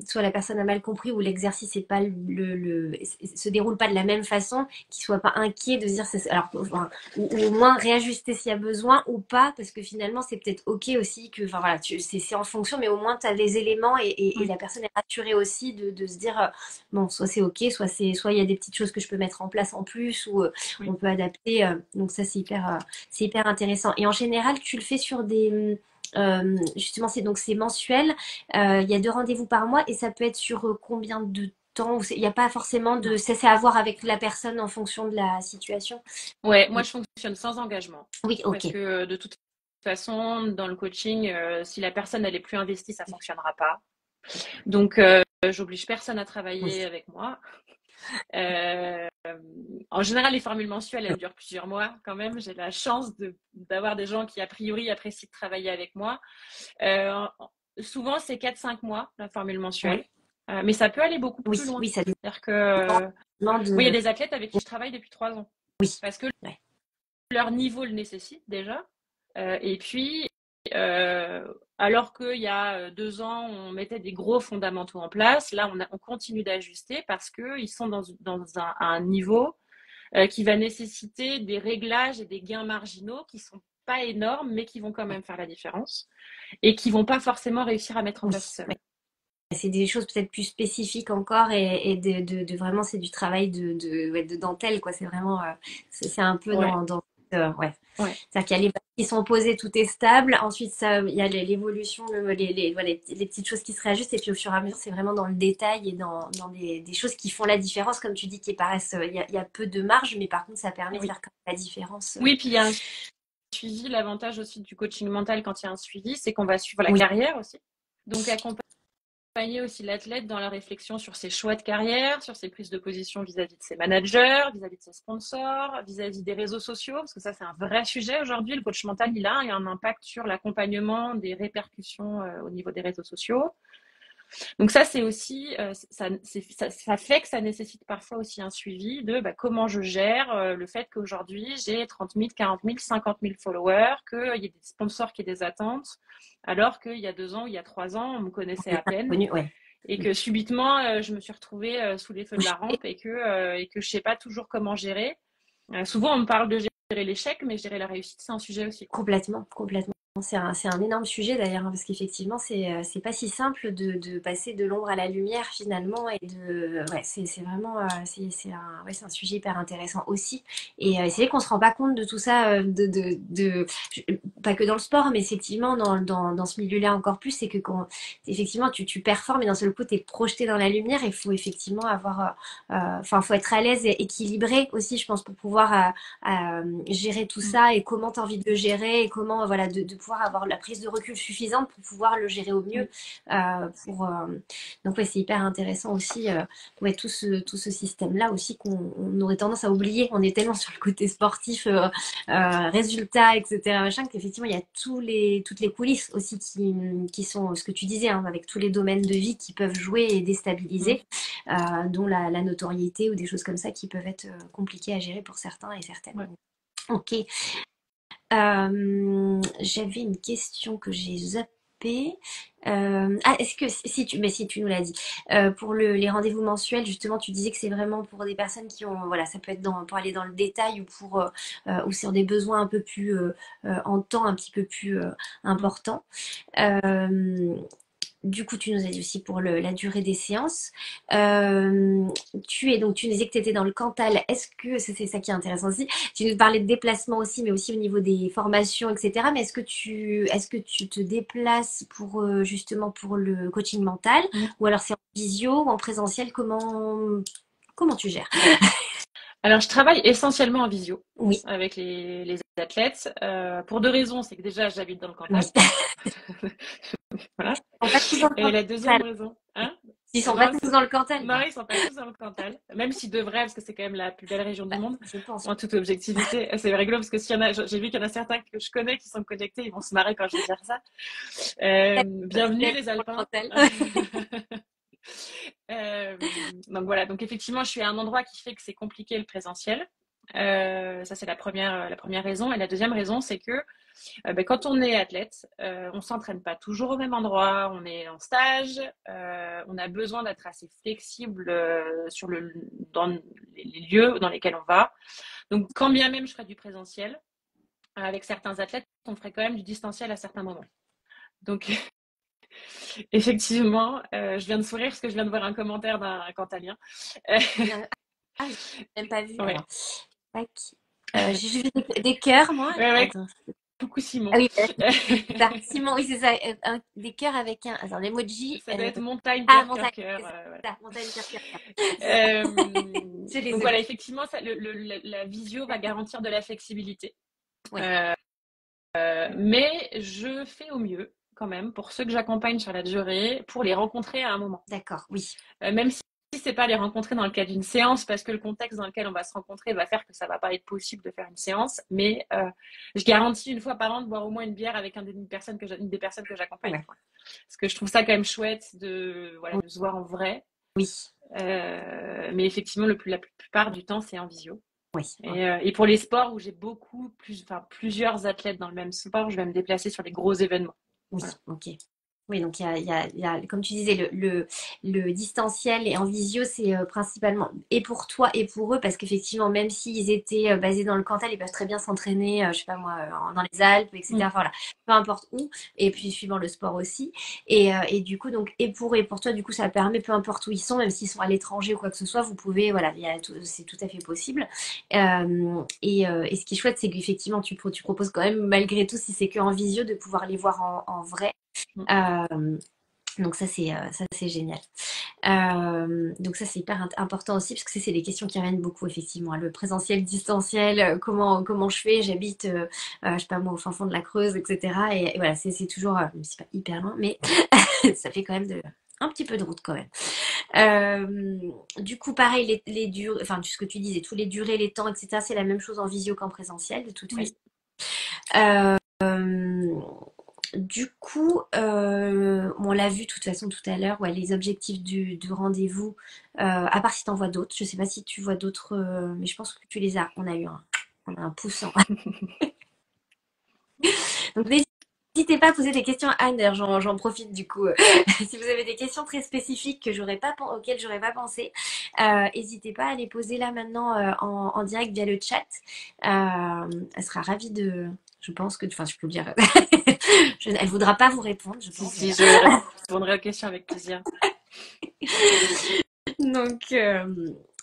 soit la personne a mal compris ou l'exercice est pas se déroule pas de la même façon, qu'il soit pas inquiet de se dire, alors, enfin, ou au moins réajuster s'il y a besoin ou pas, parce que finalement, c'est peut-être ok aussi que, enfin voilà, c'est en fonction, mais au moins tu as les éléments et Oui. la personne est rassurée aussi de se dire, bon, soit c'est ok, soit il y a des petites choses que je peux mettre en place en plus ou Oui. on peut adapter. Donc ça, c'est hyper intéressant. Et en général, tu le fais sur justement, c'est mensuel. Il y a 2 rendez-vous par mois et ça peut être sur combien de temps? Il n'y a pas forcément de. Non. C'est à voir avec la personne en fonction de la situation. Ouais, moi je fonctionne sans engagement Oui, ok. parce que de toute façon, dans le coaching, si la personne elle est plus investie, ça fonctionnera pas. Donc j'oblige personne à Oui. travailler avec moi. Euh, En général, les formules mensuelles, elles durent plusieurs mois quand même. J'ai la chance d'avoir des gens qui, a priori, apprécient de travailler avec moi. Euh, Souvent, c'est 4-5 mois, la formule mensuelle. Ouais. Mais ça peut aller beaucoup Oui, plus loin. oui, ça C'est-à-dire que, dépend oui, il y a de. des athlètes avec qui je travaille depuis 3 ans. Oui. Parce que Ouais. leur niveau le nécessite déjà. Et puis, euh, alors qu'il y a 2 ans, on mettait des gros fondamentaux en place, là, on continue d'ajuster parce qu'ils sont dans un niveau qui va nécessiter des réglages et des gains marginaux qui sont pas énormes, mais qui vont quand même faire la différence et qui vont pas forcément réussir à mettre en Oui. place seuls. Ouais. C'est des choses peut-être plus spécifiques encore et vraiment c'est du travail ouais, de dentelle quoi. C'est vraiment c'est un peu Ouais, ouais. ouais. C'est-à-dire qu'il y a les bases qui sont posées, tout est stable. Ensuite, ça, il y a l'évolution, voilà, les petites choses qui se réajustent. Et puis, au fur et à mesure, c'est vraiment dans le détail et dans des choses qui font la différence. Comme tu dis, qui paraissent, il y a peu de marge, mais par contre, ça permet de Oui. faire quand même la différence. Oui, puis il y a un suivi. L'avantage aussi du coaching mental quand il y a un suivi, c'est qu'on va suivre la Oui, carrière aussi. Donc, accompagner aussi l'athlète dans la réflexion sur ses choix de carrière, sur ses prises de position vis-à-vis de ses managers, vis-à-vis de ses sponsors, vis-à-vis des réseaux sociaux, parce que ça, c'est un vrai sujet aujourd'hui. Le coach mental, il a un impact sur l'accompagnement des répercussions au niveau des réseaux sociaux. Donc ça, c'est aussi, ça fait que ça nécessite parfois aussi un suivi de bah, comment je gère le fait qu'aujourd'hui, j'ai 30 000, 40 000, 50 000 followers, qu'il y ait des sponsors qui aient des attentes, alors qu'il y a 2 ans ou il y a 3 ans, on me connaissait à peine connu, ouais. et que subitement, je me suis retrouvée sous les feux de la rampe et que je sais pas toujours comment gérer. Souvent, on me parle de gérer l'échec, mais gérer la réussite, c'est un sujet aussi, quoi. Complètement, complètement. C'est un énorme sujet d'ailleurs, hein, parce qu'effectivement, c'est pas si simple de passer de l'ombre à la lumière finalement. Et ouais, c'est vraiment, c'est un sujet hyper intéressant aussi. Et c'est vrai qu'on se rend pas compte de tout ça, pas que dans le sport, mais effectivement dans ce milieu-là encore plus, c'est que quand effectivement tu performes et d'un seul coup t'es projeté dans la lumière, il faut effectivement enfin, faut être à l'aise et équilibré aussi, je pense, pour pouvoir gérer tout Mm. ça et comment tu as envie de le gérer et comment voilà de pouvoir avoir la prise de recul suffisante pour pouvoir le gérer au mieux. Oui, Donc ouais, c'est hyper intéressant aussi ouais, tout ce système-là aussi qu'on aurait tendance à oublier. On est tellement sur le côté sportif, résultats, etc. Machin, qu'effectivement, il y a toutes les coulisses aussi qui sont ce que tu disais, hein, avec tous les domaines de vie qui peuvent jouer et mm. déstabiliser, dont la notoriété ou des choses comme ça qui peuvent être compliquées à gérer pour certains et certaines. Ouais. Ok. J'avais une question que j'ai zappée. Est-ce que si tu nous l'as dit, pour les rendez-vous mensuels, justement, tu disais que c'est vraiment pour des personnes qui ont, voilà, ça peut être pour aller dans le détail ou ou sur des besoins un peu plus en temps un petit peu plus Mm. importants. Euh, du coup, tu nous as dit aussi pour la durée des séances. Tu nous disais que tu étais dans le Cantal. Est-ce que, c'est ça qui est intéressant aussi, tu nous parlais de déplacement aussi, mais aussi au niveau des formations, etc. Mais est-ce que tu te déplaces pour, justement, pour le coaching mental, Mm. ou alors c'est en visio ou en présentiel? Comment tu gères? Alors, je travaille essentiellement en visio Oui, avec les athlètes pour deux raisons. C'est que déjà, j'habite dans le oui. Cantal. Voilà. Ils sont pas tous dans le Et la deuxième Cantal. raison, hein? Ils sont pas Non, tous dans le Cantal, non, bah, ils sont pas tous dans le Cantal. Même s'ils devraient, parce que c'est quand même la plus belle région du monde. je pense. En toute objectivité, c'est rigolo parce que s'il y en a, j'ai vu qu'il y en a certains que je connais qui sont connectés, ils vont se marrer quand je vais dire ça. Bienvenue les Pour le Alpins. Cantal. Euh, donc voilà, donc effectivement, je suis à un endroit qui fait que c'est compliqué le présentiel. Ça, c'est la première raison. Et la deuxième raison, c'est que quand on est athlète, on s'entraîne pas toujours au même endroit, on est en stage, on a besoin d'être assez flexible dans les lieux dans lesquels on va. Donc, quand bien même je ferais du présentiel, avec certains athlètes, on ferait quand même du distanciel à certains moments. Donc, effectivement, je viens de sourire parce que je viens de voir un commentaire d'un Cantalien. Ah, j'ai même pas vu. Ouais, Alors, tac. J'ai vu des cœurs, moi. ouais, ouais, Attends. coucou Ah Simon. oui, c'est ça. Simon, oui, c'est ça. Des cœurs avec un. Attends, l'emoji. Ça doit être montagne, Ah, cœur, cœur, montagne. cœur. C'est Voilà. ça. Montagne, cœur, cœur, cœur. C'est ça. Je les Donc ai. voilà, effectivement, la visio va garantir de la flexibilité. Oui, Euh, mais je fais au mieux quand même pour ceux que j'accompagne sur la durée, pour les rencontrer à un moment. d'accord, oui. Même si c'est pas les rencontrer dans le cadre d'une séance, parce que le contexte dans lequel on va se rencontrer va faire que ça va pas être possible de faire une séance, mais je garantis une fois par an de boire au moins une bière avec une des personnes que j'accompagne. Ouais. Parce que je trouve ça quand même chouette de se voir en vrai. Oui, Mais effectivement, la plupart du temps, c'est en visio. oui. Et pour les sports où j'ai plusieurs athlètes dans le même sport, je vais me déplacer sur les gros événements. Oui, Voilà. ok. Oui, donc comme tu disais, le distanciel et en visio, c'est principalement et pour toi et pour eux, parce qu'effectivement, même s'ils étaient basés dans le Cantal, ils peuvent très bien s'entraîner, je sais pas moi, dans les Alpes, etc. Mm. Enfin, voilà, peu importe où, et puis suivant le sport aussi. Et du coup, donc, et pour eux et pour toi, du coup, ça permet, peu importe où ils sont, même s'ils sont à l'étranger ou quoi que ce soit, vous pouvez, voilà, c'est tout à fait possible. Et ce qui est chouette, c'est qu'effectivement, tu proposes quand même, malgré tout, si c'est que en visio, de pouvoir les voir en vrai. Mm. Euh, donc ça c'est génial. Donc ça c'est hyper important aussi parce que c'est des questions qui reviennent beaucoup effectivement, hein. Le présentiel, distanciel, comment je fais, j'habite je sais pas moi au fin fond de la Creuse, etc. Et voilà, c'est toujours c'est pas hyper loin, mais ça fait quand même un petit peu de route quand même. Du coup pareil, les durées, enfin ce que tu disais, tous les durées, les temps, etc. C'est la même chose en visio qu'en présentiel de toute façon. Oui. Euh, du coup, on l'a vu de toute façon tout à l'heure, ouais, les objectifs du rendez-vous, à part si tu en vois d'autres, je sais pas si tu vois d'autres, mais je pense que tu les as. On a un pouce en. Donc n'hésitez pas à poser des questions à Anne, d'ailleurs j'en profite du coup. Si vous avez des questions très spécifiques auxquelles j'aurais pas pensé, n'hésitez pas à les poser là maintenant en direct via le chat. Elle sera ravie de. Je pense que, enfin, je peux le dire. Elle voudra pas vous répondre, je pense. Si, je répondrai aux questions avec plaisir. Donc,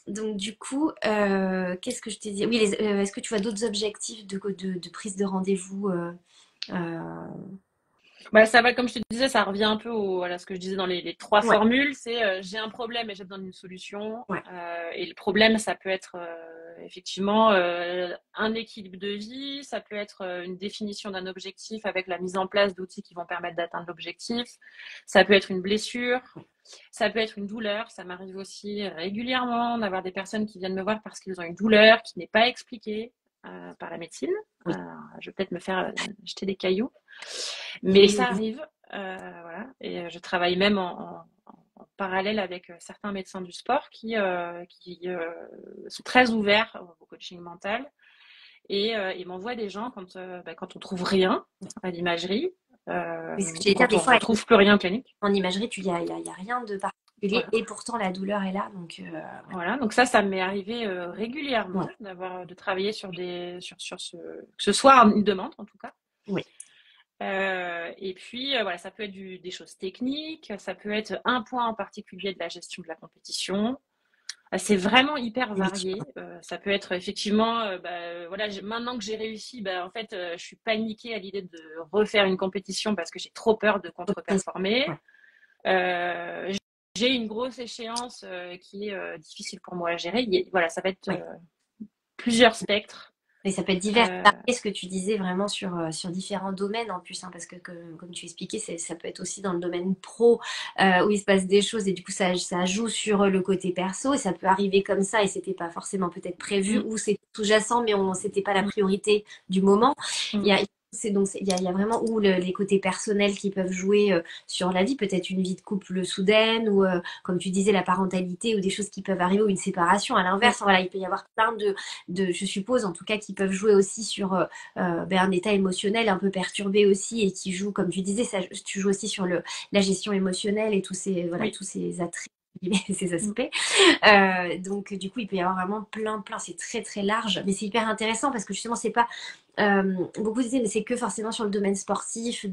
donc du coup, qu'est-ce que je t'ai dit? Oui, est-ce que tu vois d'autres objectifs de prise de rendez-vous euh, Bah, ça va, comme je te disais, ça revient un peu à ce que je disais dans les trois Ouais, formules. C'est j'ai un problème et j'ai besoin d'une solution. ouais, Et le problème, ça peut être effectivement un équilibre de vie, ça peut être une définition d'un objectif avec la mise en place d'outils qui vont permettre d'atteindre l'objectif. Ça peut être une blessure, ça peut être une douleur. Ça m'arrive aussi régulièrement d'avoir des personnes qui viennent me voir parce qu'ils ont une douleur qui n'est pas expliquée par la médecine. oui. Je vais peut-être me faire jeter des cailloux. Mais ça arrive, voilà. Et je travaille même en parallèle avec certains médecins du sport qui sont très ouverts au coaching mental et ils m'envoient des gens quand on trouve rien à l'imagerie, Oui, ce que ou j'allais dire, quand des on fois, retrouve plus rien en clinique. en imagerie, y a rien de particulier, Voilà. et pourtant la douleur est là, donc Voilà. Donc ça m'est arrivé ouais, régulièrement de travailler sur ce que ce soit une demande en tout cas. oui, Et puis, voilà, ça peut être des choses techniques, ça peut être un point en particulier de la gestion de la compétition. C'est vraiment hyper Oui. varié. Ça peut être effectivement, voilà, maintenant que j'ai réussi, en fait, je suis paniquée à l'idée de refaire une compétition parce que j'ai trop peur de contre-performer. Ouais. J'ai une grosse échéance qui est difficile pour moi à gérer. Voilà, ça va être Ouais. plusieurs spectres. Et ça peut être divers et varié, ce que tu disais vraiment sur différents domaines en plus, hein, parce que comme tu expliquais, ça peut être aussi dans le domaine pro où il se passe des choses et du coup ça joue sur le côté perso et ça peut arriver comme ça et c'était pas forcément peut-être prévu Mm, ou c'est sous-jacent mais c'était pas la priorité du moment. Il y mm. a, il y a vraiment où les côtés personnels qui peuvent jouer sur la vie, peut-être une vie de couple soudaine ou comme tu disais la parentalité ou des choses qui peuvent arriver ou une séparation. À Mm. l'inverse, voilà, il peut y avoir plein je suppose en tout cas, qui peuvent jouer aussi sur un état émotionnel un peu perturbé aussi et qui jouent, comme tu disais, tu joues aussi sur la gestion émotionnelle et Oui. tous ces attraits, ces Mm. aspects. Donc du coup, il peut y avoir vraiment plein, c'est très très large, mais c'est hyper intéressant parce que justement, c'est pas beaucoup disaient mais c'est que forcément sur le domaine sportif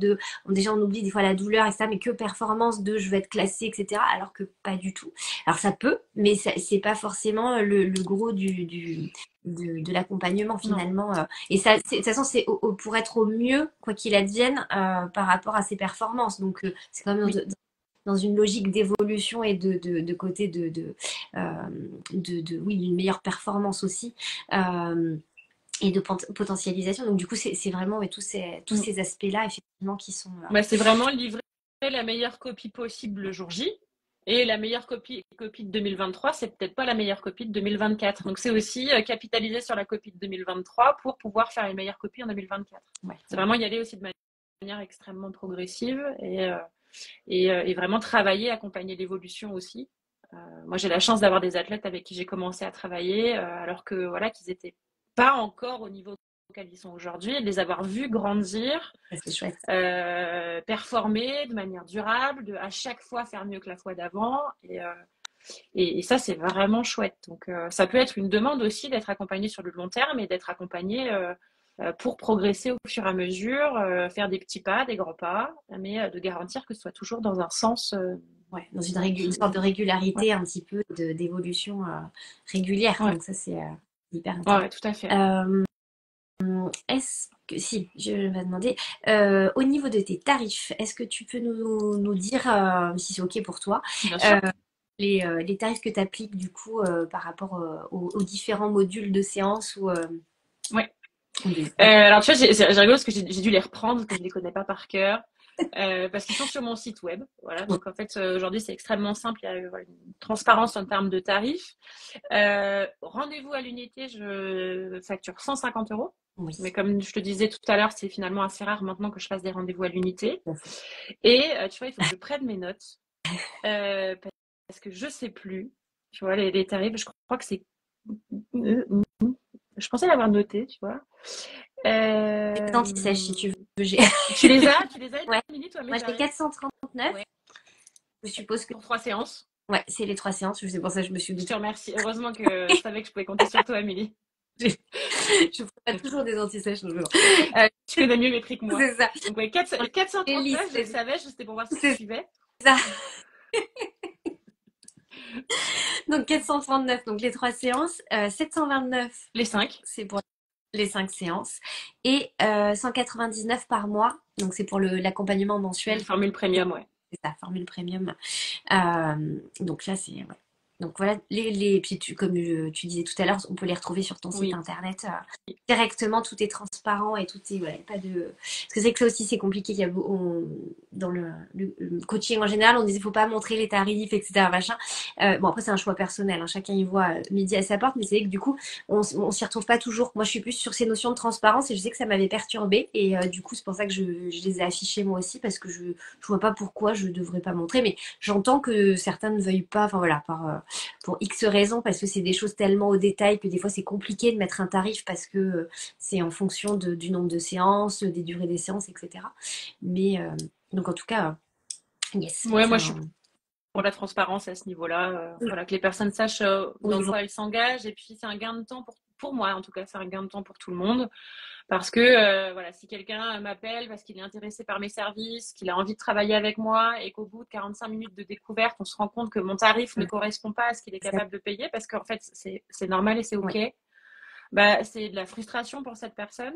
déjà on oublie des fois la douleur et ça mais que performance de je vais être classée etc alors que pas du tout alors ça peut mais c'est pas forcément le gros de l'accompagnement Non. finalement et ça de toute façon c'est pour être au mieux quoi qu'il advienne par rapport à ses performances donc c'est quand même Oui. dans une logique d'évolution et de côté oui d'une meilleure performance aussi et de potentialisation. Donc du coup, c'est vraiment tous Mm. ces aspects-là, effectivement, qui sont... C'est vraiment livrer la meilleure copie possible le jour J. Et la meilleure copie de 2023, c'est peut-être pas la meilleure copie de 2024. Donc c'est aussi capitaliser sur la copie de 2023 pour pouvoir faire les meilleures copies en 2024. Ouais, C'est vraiment y aller aussi de manière extrêmement progressive et vraiment travailler, accompagner l'évolution aussi. Moi, j'ai la chance d'avoir des athlètes avec qui j'ai commencé à travailler alors que voilà, qu'ils n'étaient pas encore au niveau auquel ils sont aujourd'hui, et de les avoir vus grandir, c'est chouette. performer de manière durable, à chaque fois faire mieux que la fois d'avant. Et ça, c'est vraiment chouette. Donc, ça peut être une demande aussi d'être accompagné sur le long terme et d'être accompagné pour progresser au fur et à mesure, faire des petits pas, des grands pas, mais de garantir que ce soit toujours dans un sens Ouais, dans une sorte de ouais. régularité un petit peu, d'évolution régulière. Ouais. Donc ça, c'est hyper Ouais, intéressant. tout à fait. Euh, est-ce que, si, je vais demander, au niveau de tes tarifs, est-ce que tu peux nous dire, si c'est OK pour toi, Bien sûr. les tarifs que tu appliques du coup par rapport aux différents modules de séance ou Ouais. ouais. Alors, tu vois, j'ai rigolo parce que j'ai dû les reprendre, que je les connais pas par cœur. Parce qu'ils sont sur mon site web. Voilà, donc en fait, aujourd'hui, c'est extrêmement simple. Il y a voilà, une transparence en termes de tarifs. Rendez-vous à l'unité, je facture 150 euros. Oui, Mais comme je te disais tout à l'heure, c'est finalement assez rare maintenant que je fasse des rendez-vous à l'unité. tout à fait. Et tu vois, il faut que je prenne mes notes euh, parce que je sais plus. Tu vois, les tarifs, je crois que c'est. Je pensais l'avoir noté, tu vois. C'est des anti-sèches si tu Euh, veux. tu les as, Ouais, Émilie, toi, mes moi j'ai tarifs? 439. Ouais. Je suppose que Pour 3 séances. ouais, c'est les 3 séances. C'est pour ça que je me suis Je te doutée. remercie. Heureusement que je savais que je pouvais compter sur toi, Amélie. Je ferai pas toujours des anti-sèches. Non, Tu connais mieux mes prix que moi. c'est ça. Donc, ouais, Les 439, listes, je le savais, c'était pour voir si tu c'est suivais. ça. Donc 439, donc les 3 séances. 729, Les 5. c'est pour les 5 séances. Et 199 par mois. Donc c'est pour l'accompagnement mensuel. Formule premium, ouais. C'est ça, formule premium. Donc là, c'est... ouais. Donc voilà, puis comme tu disais tout à l'heure, on peut les retrouver sur ton site Oui. internet directement, tout est transparent et tout est... Ouais, pas de... Parce que c'est que ça aussi, c'est compliqué. Dans le coaching en général, on disait faut pas montrer les tarifs, etc. Machin. Bon, après, c'est un choix personnel. Hein, chacun y voit midi à sa porte, mais c'est vrai que du coup, on s'y retrouve pas toujours. Moi, je suis plus sur ces notions de transparence et je sais que ça m'avait perturbée. Et du coup, c'est pour ça que je les ai affichées moi aussi, parce que je vois pas pourquoi je devrais pas montrer. Mais j'entends que certains ne veuillent pas, enfin voilà, pour X raisons, parce que c'est des choses tellement au détail que des fois c'est compliqué de mettre un tarif parce que c'est en fonction du nombre de séances, des durées des séances, etc. Mais donc en tout cas, yes, Ouais, c'est moi, je un... suis pour la transparence à ce niveau-là. Voilà, que les personnes sachent Oui, dans quoi elles s'engagent. Et puis, c'est un gain de temps pour moi, en tout cas, c'est un gain de temps pour tout le monde. Parce que voilà, si quelqu'un m'appelle parce qu'il est intéressé par mes services, qu'il a envie de travailler avec moi et qu'au bout de 45 minutes de découverte, on se rend compte que mon tarif ne correspond pas à ce qu'il est capable de payer, parce qu'en fait, c'est normal et c'est OK, Oui, bah, c'est de la frustration pour cette personne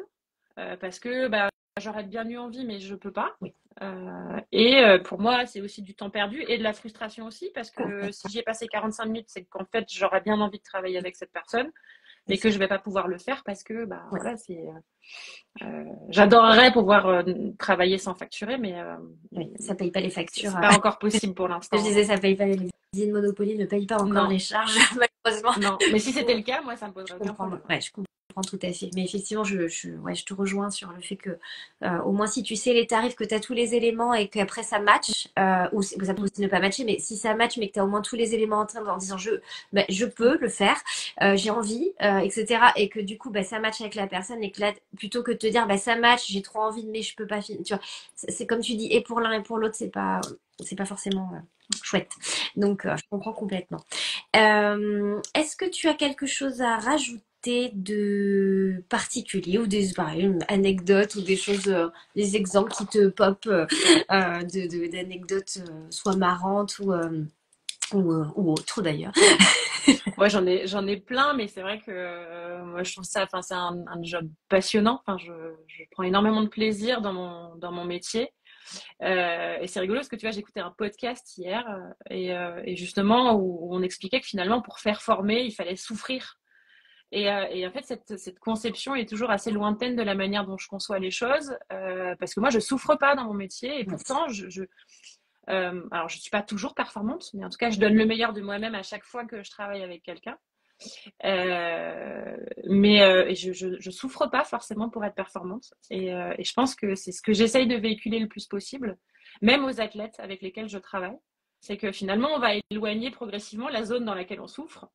parce que bah, j'aurais bien eu envie, mais je peux pas. oui. Pour moi, c'est aussi du temps perdu et de la frustration aussi parce que si j'y ai passé 45 minutes, c'est qu'en fait, j'aurais bien envie de travailler avec cette personne, mais que je vais pas pouvoir le faire parce que bah Oui. voilà, j'adorerais pouvoir travailler sans facturer, Oui, ça paye pas les factures. c'est pas encore possible pour Je l'instant. disais, ça paye pas les usines Monopoly ne payent pas encore Non, les charges, malheureusement. non. Mais si c'était le cas, moi, ça me Je poserait aucun comprends, problème. ouais, je comprends tout à fait. Mais effectivement, ouais, je te rejoins sur le fait que, au moins, si tu sais les tarifs, que tu as tous les éléments et qu'après ça match, ou ça peut aussi ne pas matcher, mais si ça match, mais que tu as au moins tous les éléments en train en disant ben, je peux le faire, j'ai envie, etc. Et que du coup, ben, ça match avec la personne et que là, plutôt que de te dire, ben, ça match, j'ai trop envie, mais je peux pas finir. Tu vois, c'est comme tu dis, et pour l'un et pour l'autre, c'est pas forcément chouette. Donc, je comprends complètement. Est-ce que tu as quelque chose à rajouter de particulier ou des une anecdotes ou des choses, des exemples qui te pop d'anecdotes soit marrantes ou autres d'ailleurs. Moi, j'en ai plein, mais c'est vrai que moi, je trouve ça, enfin, c'est un job passionnant. Enfin, je prends énormément de plaisir dans mon métier. Et c'est rigolo parce que tu vois, j'écoutais un podcast hier et justement où on expliquait que finalement, pour faire former, il fallait souffrir. Et en fait, cette conception est toujours assez lointaine de la manière dont je conçois les choses, parce que moi, je souffre pas dans mon métier, et pourtant, alors je suis pas toujours performante, mais en tout cas, je donne le meilleur de moi-même à chaque fois que je travaille avec quelqu'un. Je souffre pas forcément pour être performante, et je pense que c'est ce que j'essaye de véhiculer le plus possible, même aux athlètes avec lesquels je travaille. C'est que finalement, on va éloigner progressivement la zone dans laquelle on souffre.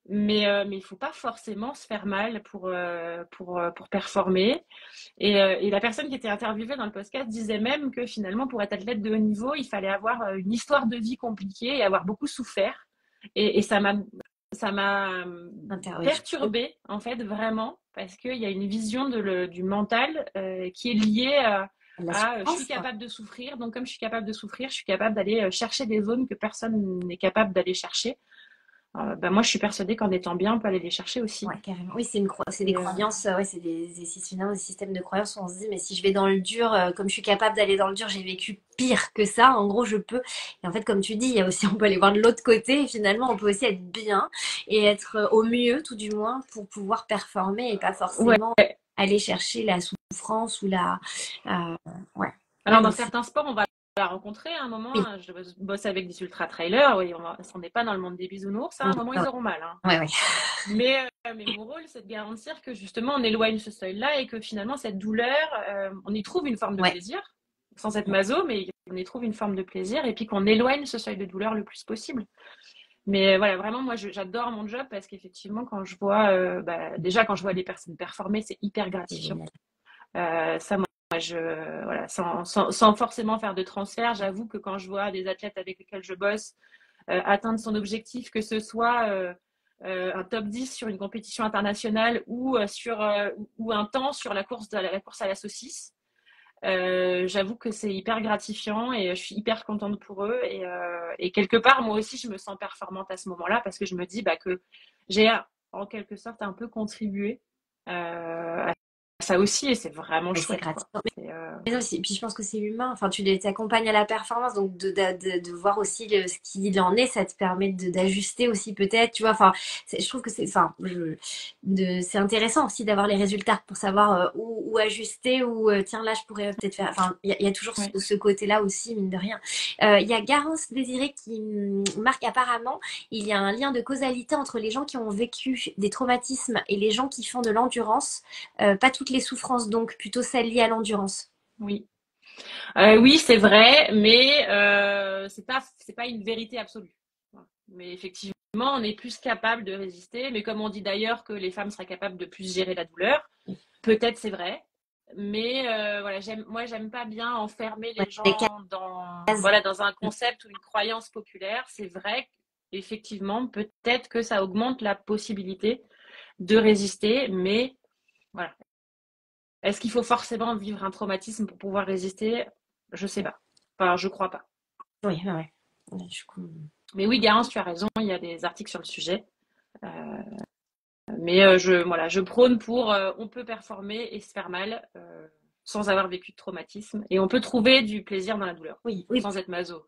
Mais il faut pas forcément se faire mal pour performer. Et la personne qui était interviewée dans le podcast disait même que finalement, pour être athlète de haut niveau, il fallait avoir une histoire de vie compliquée et avoir beaucoup souffert. Et ça m'a perturbée, en fait, vraiment, parce qu'il y a une vision du mental qui est liée je suis capable de souffrir. Donc, comme je suis capable de souffrir, je suis capable d'aller chercher des zones que personne n'est capable d'aller chercher. Ben moi, je suis persuadée qu'en étant bien, on peut aller les chercher aussi. Ouais, carrément. Oui, c'est des Et, croyances, ouais, finalement des systèmes de croyances où on se dit, mais si je vais dans le dur, comme je suis capable d'aller dans le dur, j'ai vécu pire que ça, en gros, je peux. Et en fait, comme tu dis, il y a aussi, on peut aller voir de l'autre côté, et finalement, on peut aussi être bien et être au mieux, tout du moins, pour pouvoir performer et pas ouais. forcément aller chercher la souffrance ou ouais. Ouais, Alors, non, dans certains sports, on va la rencontrer à un moment. oui. Hein. Je bosse avec des ultra-trailers. Oui, on n'est pas dans le monde des bisounours. À un moment, Ouais, ils auront mal. Hein. ouais, ouais. Mais mon rôle, c'est de garantir que justement, on éloigne ce seuil-là et que finalement, cette douleur, on y trouve une forme de Ouais. plaisir, sans être maso, mais on y trouve une forme de plaisir et puis qu'on éloigne ce seuil de douleur le plus possible. Mais voilà, vraiment, moi, j'adore mon job parce qu'effectivement, quand je vois, déjà, quand je vois des personnes performer, c'est hyper C'est gratifiant. génial. Ça, moi, voilà, sans forcément faire de transfert, j'avoue que quand je vois des athlètes avec lesquels je bosse atteindre son objectif, que ce soit un top 10 sur une compétition internationale ou un temps sur la course à la saucisse, j'avoue que c'est hyper gratifiant et je suis hyper contente pour eux. Et quelque part, moi aussi, je me sens performante à ce moment-là parce que je me dis que j'ai en quelque sorte un peu contribué à ça aussi et c'est vraiment Et c'est chouette, quoi. gratifiant. Mais aussi, puis je pense que c'est humain. Enfin, tu t'accompagnes à la performance, donc de voir aussi ce qu'il en est, ça te permet d'ajuster aussi peut-être, tu vois. Enfin, je trouve que c'est intéressant aussi d'avoir les résultats pour savoir où ajuster, ou tiens là je pourrais peut-être faire. Enfin, il y a toujours Ouais. ce côté-là aussi, mine de rien. Il y a Garance Désiré qui marque apparemment, il y a un lien de causalité entre les gens qui ont vécu des traumatismes et les gens qui font de l'endurance. Pas toutes les souffrances, donc plutôt celles liées à l'endurance. Oui. Oui, c'est vrai, mais c'est pas une vérité absolue. Voilà. Mais effectivement, on est plus capable de résister. Mais comme on dit d'ailleurs que les femmes seraient capables de plus gérer la douleur, peut-être c'est vrai. Mais voilà, moi, j'aime pas bien enfermer Ouais, les des gens cases. dans un concept ou une croyance populaire. C'est vrai qu'effectivement, peut-être que ça augmente la possibilité de résister, mais voilà. Est-ce qu'il faut forcément vivre un traumatisme pour pouvoir résister? Je sais pas. Enfin, je crois pas. Oui, ouais, ouais. Ouais, Mais oui, Garance, tu as raison, il y a des articles sur le sujet. Euh, mais voilà, je prône pour on peut performer et se faire mal sans avoir vécu de traumatisme. Et on peut trouver du plaisir dans la douleur, oui, oui. sans être maso.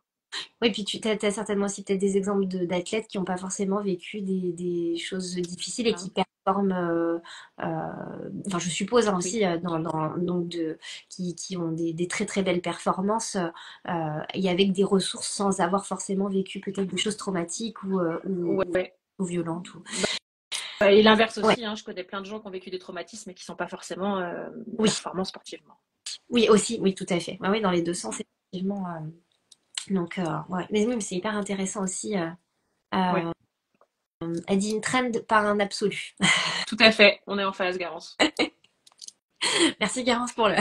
Oui, puis tu as certainement aussi peut-être des exemples d'athlètes qui n'ont pas forcément vécu des choses difficiles et qui Hein. performent, enfin je suppose hein, Oui, aussi, donc qui ont des très très belles performances et avec des ressources sans avoir forcément vécu peut-être des choses traumatiques ouais. ou violentes. Et l'inverse Ouais, aussi, hein, je connais plein de gens qui ont vécu des traumatismes et qui ne sont pas forcément oui, performants sportivement. oui aussi, oui tout à fait. Ouais, oui, dans les deux sens, effectivement. Donc, ouais. Mais oui, mais c'est hyper intéressant aussi. Ouais, Euh, Elle dit une trend par un absolu. tout à fait, on est en phase, Garance. Merci Garance pour le.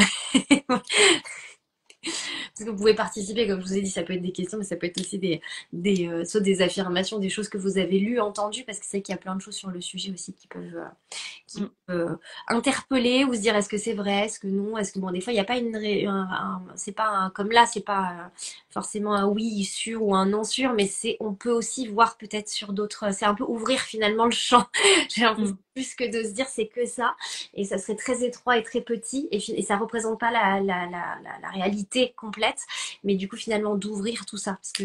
Parce que vous pouvez participer, comme je vous ai dit, ça peut être des questions, mais ça peut être aussi soit des affirmations, des choses que vous avez lues, entendues, parce que c'est qu'il y a plein de choses sur le sujet aussi qui Mm. peuvent interpeller ou se dire est-ce que c'est vrai, est-ce que non, est-ce que bon, des fois il n'y a pas c'est pas comme là, c'est pas forcément un oui sûr ou un non sûr, mais on peut aussi voir peut-être sur d'autres, c'est un peu ouvrir finalement le champ. J'ai l'impression Mm. plus que de se dire c'est que ça, et ça serait très étroit et très petit, et ça représente pas la réalité complète, mais du coup finalement d'ouvrir tout ça, parce que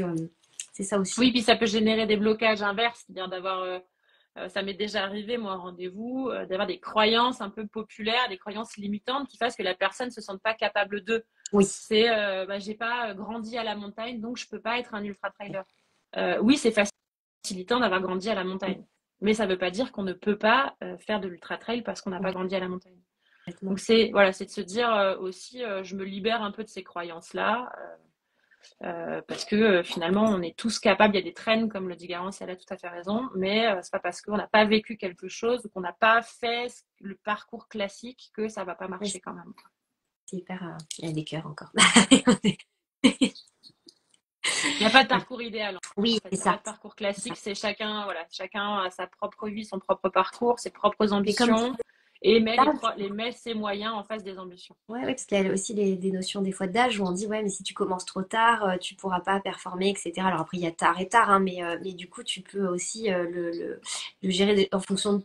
c'est ça aussi. Oui, puis ça peut générer des blocages inverses, c'est-à-dire d'avoir ça m'est déjà arrivé, moi, en rendez-vous, d'avoir des croyances un peu populaires, des croyances limitantes qui fassent que la personne ne se sente pas capable d'eux. Oui, C'est, bah, j'ai pas grandi à la montagne, donc je peux pas être un ultra-trailer. Oui, c'est facilitant d'avoir grandi à la montagne. Mais ça ne veut pas dire qu'on ne peut pas faire de l'ultra-trail parce qu'on n'a pas grandi à la montagne. complètement. Donc c'est voilà, c'est de se dire aussi, je me libère un peu de ces croyances-là. Parce que finalement, on est tous capables. Il y a des traînes, comme le dit Garance, elle a tout à fait raison, mais c'est pas parce qu'on n'a pas vécu quelque chose ou qu'on n'a pas fait le parcours classique que ça va pas Oui, marcher quand même. c'est hyper. Il y a des cœurs encore. Il n'y a pas de parcours idéal en Oui, fait. c'est Il n'y a pas ça. de parcours C'est ça. classique. C'est chacun, voilà, chacun a sa propre vie, son propre parcours, ses propres Mais comme ambitions et met d'âge, met ses moyens en face des ambitions. ouais, ouais, parce qu'il y a aussi des notions des fois d'âge où on dit ouais, mais si tu commences trop tard, tu pourras pas performer, etc. Alors après, il y a tard et tard, hein, mais du coup, tu peux aussi le gérer en fonction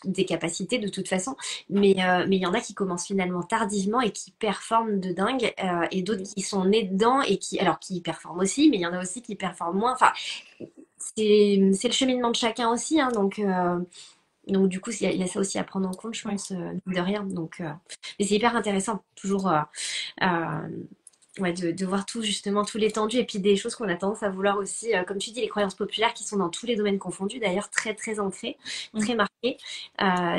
des capacités de toute façon. Mais il y en a qui commencent finalement tardivement et qui performent de dingue, et d'autres Oui. qui sont nés dedans et qui performent aussi, mais il y en a aussi qui performent moins. Enfin, c'est le cheminement de chacun aussi, hein, donc du coup, il y a ça aussi à prendre en compte, je Oui. pense, de rien. Donc, mais c'est hyper intéressant, toujours euh, ouais, de voir tout justement, tout l'étendue et puis des choses qu'on a tendance à vouloir aussi, comme tu dis, les croyances populaires qui sont dans tous les domaines confondus, d'ailleurs très très ancrées, Mm. très marquées.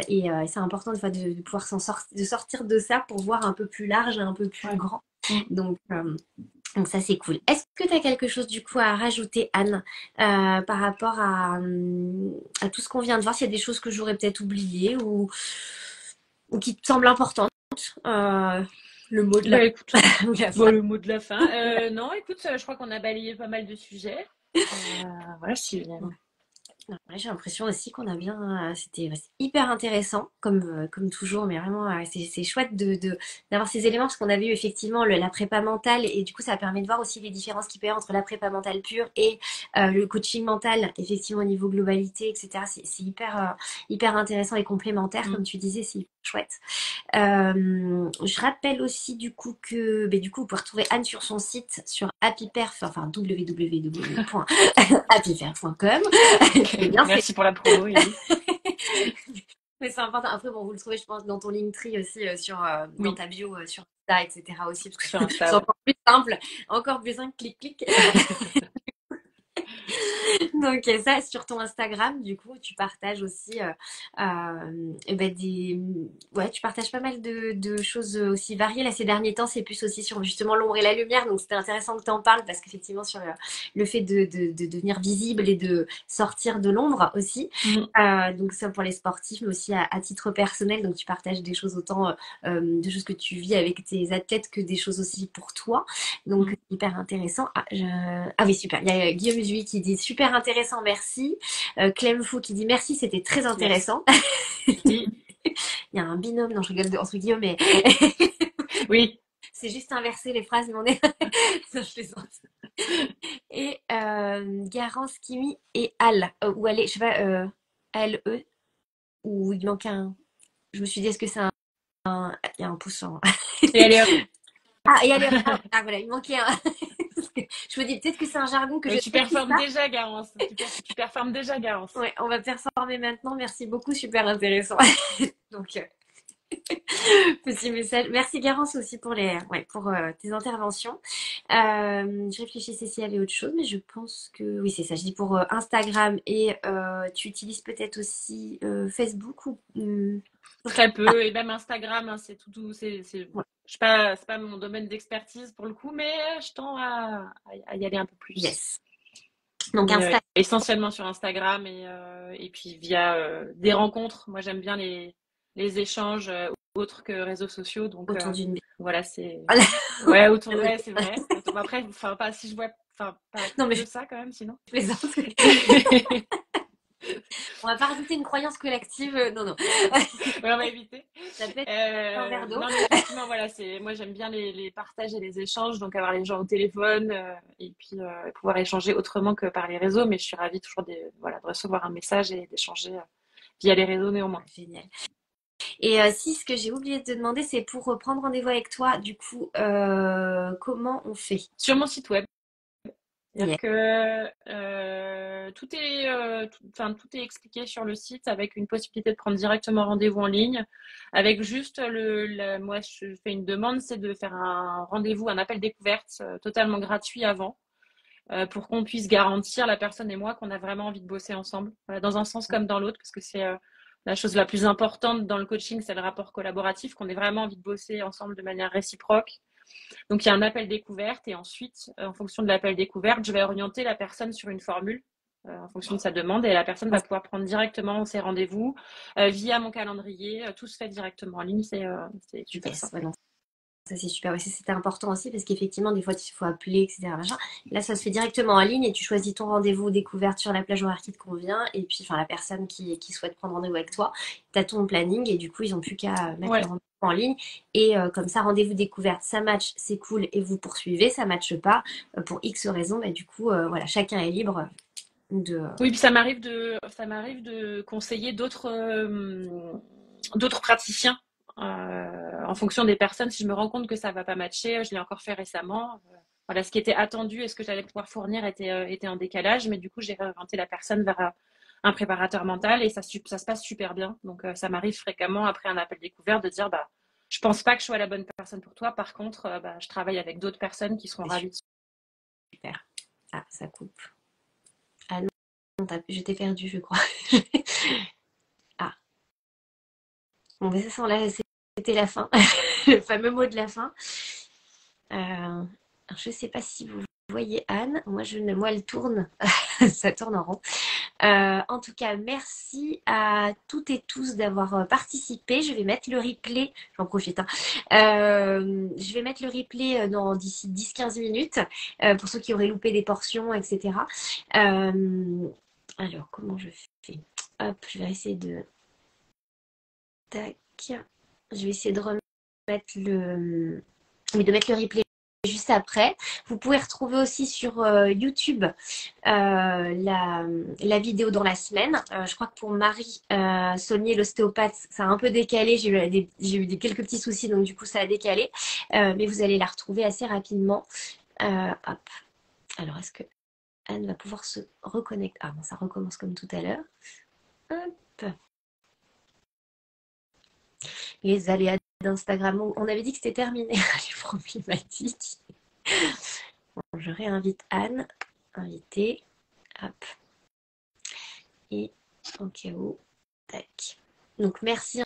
Et c'est important des fois de pouvoir de sortir de ça pour voir un peu plus large et un peu plus Ouais. grand. Mm. Donc, donc ça c'est cool. Est-ce que tu as quelque chose du coup à rajouter, Anne, par rapport à tout ce qu'on vient de voir? S'il y a des choses que j'aurais peut-être oubliées ou qui te semblent importantes, euh, le mot de Bah écoute, la bon, phrase. le mot de la fin. Non, écoute, je crois qu'on a balayé pas mal de sujets. Voilà, si. Ouais, j'ai l'impression aussi qu'on a bien. C'est hyper intéressant, comme toujours, mais vraiment, c'est chouette d'avoir ces éléments parce qu'on avait eu effectivement la prépa mentale et du coup, ça permet de voir aussi les différences qu'il peut y avoir entre la prépa mentale pure et le coaching mental, effectivement, au niveau globalité, etc. C'est hyper intéressant et complémentaire, Mm. comme tu disais, c'est hyper chouette. Je rappelle aussi du coup que du coup vous pouvez retrouver Anne sur son site sur happyperf, enfin www.happyperf.com. Ok, C'est bien, merci pour la promo, Ellie. mais c'est important. Après, bon, vous le trouvez, je pense, dans ton Linktree aussi, dans Oui, ta bio, sur Insta, etc. aussi, parce que sur c'est Insta, ouais. encore plus simple, clic, clic. Donc ça, sur ton Instagram, du coup, tu partages aussi ouais, tu partages pas mal de choses aussi variées. Là, ces derniers temps, c'est plus aussi sur justement l'ombre et la lumière. Donc c'était intéressant que tu en parles parce qu'effectivement, sur le fait de devenir visible et de sortir de l'ombre aussi. Mm. Donc ça pour les sportifs, mais aussi à titre personnel. Donc tu partages des choses autant de choses que tu vis avec tes athlètes que des choses aussi pour toi. Donc, Mm. hyper intéressant. Ah oui, super. Il y a Guillaume Zui qui dit super intéressant, merci. Clem Fou qui dit merci, c'était très Merci. intéressant. Oui. Il y a un binôme, non, je rigole entre guillemets, mais Oui, c'est juste inverser les phrases, mais on est. Non, je plaisante. Et Garance, Kimi et Al. Ou Al, je sais pas, A-L-E, ou il manque un. Je me suis dit, est-ce que c'est un. Il y a un pouce en. et allez hop. Ah, et allez, ah, voilà, il manquait un. Je me dis peut-être que c'est un jargon que je Tu maîtrise performes pas. déjà, Garance. Tu performes déjà, Garance. Ouais, on va performer maintenant. Merci beaucoup, super intéressant. Donc, petit message. Merci Garance aussi pour pour tes interventions. Je réfléchissais s'il y avait autre chose, mais je pense que oui, c'est ça. Je dis pour Instagram et tu utilises peut-être aussi Facebook ou Très ah, peu. Et même Instagram, hein, c'est ouais, c'est pas mon domaine d'expertise pour le coup, mais je tends à y aller un peu plus. yes. Donc Mais Insta essentiellement sur Instagram et puis via des rencontres. Moi, j'aime bien les échanges autres que réseaux sociaux. Donc autour d'une. voilà, c'est Voilà. ouais autour ouais, c'est vrai. Après, enfin pas si je vois, enfin pas Non mais que je ça quand même, sinon. plaisante. On va pas rajouter une croyance collective. Non, non. Ouais, on va éviter. Ça peut être un verre d'eau. Non, mais effectivement, voilà, moi j'aime bien les partages et les échanges, donc avoir les gens au téléphone et puis pouvoir échanger autrement que par les réseaux. Mais je suis ravie toujours voilà, de recevoir un message et d'échanger via les réseaux néanmoins. Génial. Et si ce que j'ai oublié de te demander, c'est pour prendre rendez-vous avec toi, du coup, comment on fait? Sur mon site web, c'est-à-dire Yes. que enfin, tout est expliqué sur le site avec une possibilité de prendre directement rendez-vous en ligne, avec juste moi je fais une demande, c'est de faire un rendez-vous, un appel découverte totalement gratuit avant. Pour qu'on puisse garantir, la personne et moi, qu'on a vraiment envie de bosser ensemble, voilà, dans un sens comme dans l'autre, parce que c'est la chose la plus importante dans le coaching, c'est le rapport collaboratif, qu'on ait vraiment envie de bosser ensemble de manière réciproque. Donc il y a un appel découverte et ensuite, en fonction de l'appel découverte, je vais orienter la personne sur une formule en fonction de sa demande et la personne va pouvoir prendre directement ses rendez-vous via mon calendrier. Tout se fait directement en ligne, c'est super Yes. simple. Ouais, non, ça c'est super. Oui, c'était important aussi parce qu'effectivement, des fois, il faut appeler, etc. Machin. Là, ça se fait directement en ligne et tu choisis ton rendez-vous découverte sur la plage horaire qui te convient. Et puis, enfin, la personne qui souhaite prendre rendez-vous avec toi, tu as ton planning et du coup, ils n'ont plus qu'à mettre le Ouais. rendez-vous en ligne. Et comme ça, rendez-vous découverte, ça match, c'est cool et vous poursuivez. Ça matche pas pour X raisons. Mais du coup, voilà, chacun est libre de. Oui, puis ça m'arrive de conseiller d'autres praticiens en fonction des personnes. Si je me rends compte que ça va pas matcher, je l'ai encore fait récemment. Voilà, ce qui était attendu et ce que j'allais pouvoir fournir était en décalage, mais du coup, j'ai réorienté la personne vers un préparateur mental et ça se passe super bien. Donc, ça m'arrive fréquemment après un appel découvert de dire, bah, je pense pas que je sois la bonne personne pour toi. Par contre, bah, je travaille avec d'autres personnes qui seront C'est ravies. super. Ah, ça coupe. Ah non, je t'ai perdu, je crois. Ah, bon, mais ça sent là, c'était la fin. Le fameux mot de la fin. Alors, je ne sais pas si vous voyez Anne. Moi, moi, elle tourne. Ça tourne en rond. En tout cas, merci à toutes et tous d'avoir participé. Je vais mettre le replay. J'en profite, hein. Je vais mettre le replay d'ici 10-15 minutes pour ceux qui auraient loupé des portions, etc. Alors, comment je fais? Hop, je vais essayer de. Tac. Je vais essayer de remettre oui, de mettre le replay juste après. Vous pouvez retrouver aussi sur YouTube la vidéo dans la semaine. Je crois que pour Marie Saulnier, l'ostéopathe, ça a un peu décalé. J'ai eu quelques petits soucis, donc du coup, ça a décalé. Mais vous allez la retrouver assez rapidement. Hop. Alors, est-ce que Anne va pouvoir se reconnecter? Ah bon, ça recommence comme tout à l'heure. Hop. Les aléas d'Instagram. On avait dit que c'était terminé, les problématiques. Bon, je réinvite Anne. Inviter. Hop. Et au cas où. Tac. Donc merci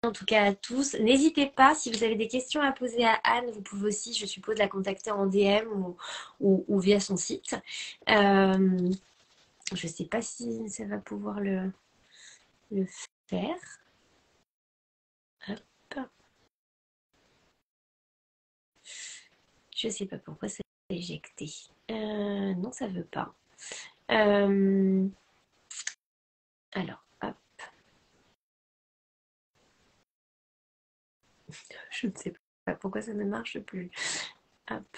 en tout cas à tous. N'hésitez pas, si vous avez des questions à poser à Anne, vous pouvez aussi, je suppose, la contacter en DM ou via son site. Je ne sais pas si ça va pouvoir le faire. Hop. Je ne sais pas pourquoi ça s'est éjecté. Non, ça ne veut pas. Alors, hop. Je ne sais pas pourquoi ça ne marche plus. Hop,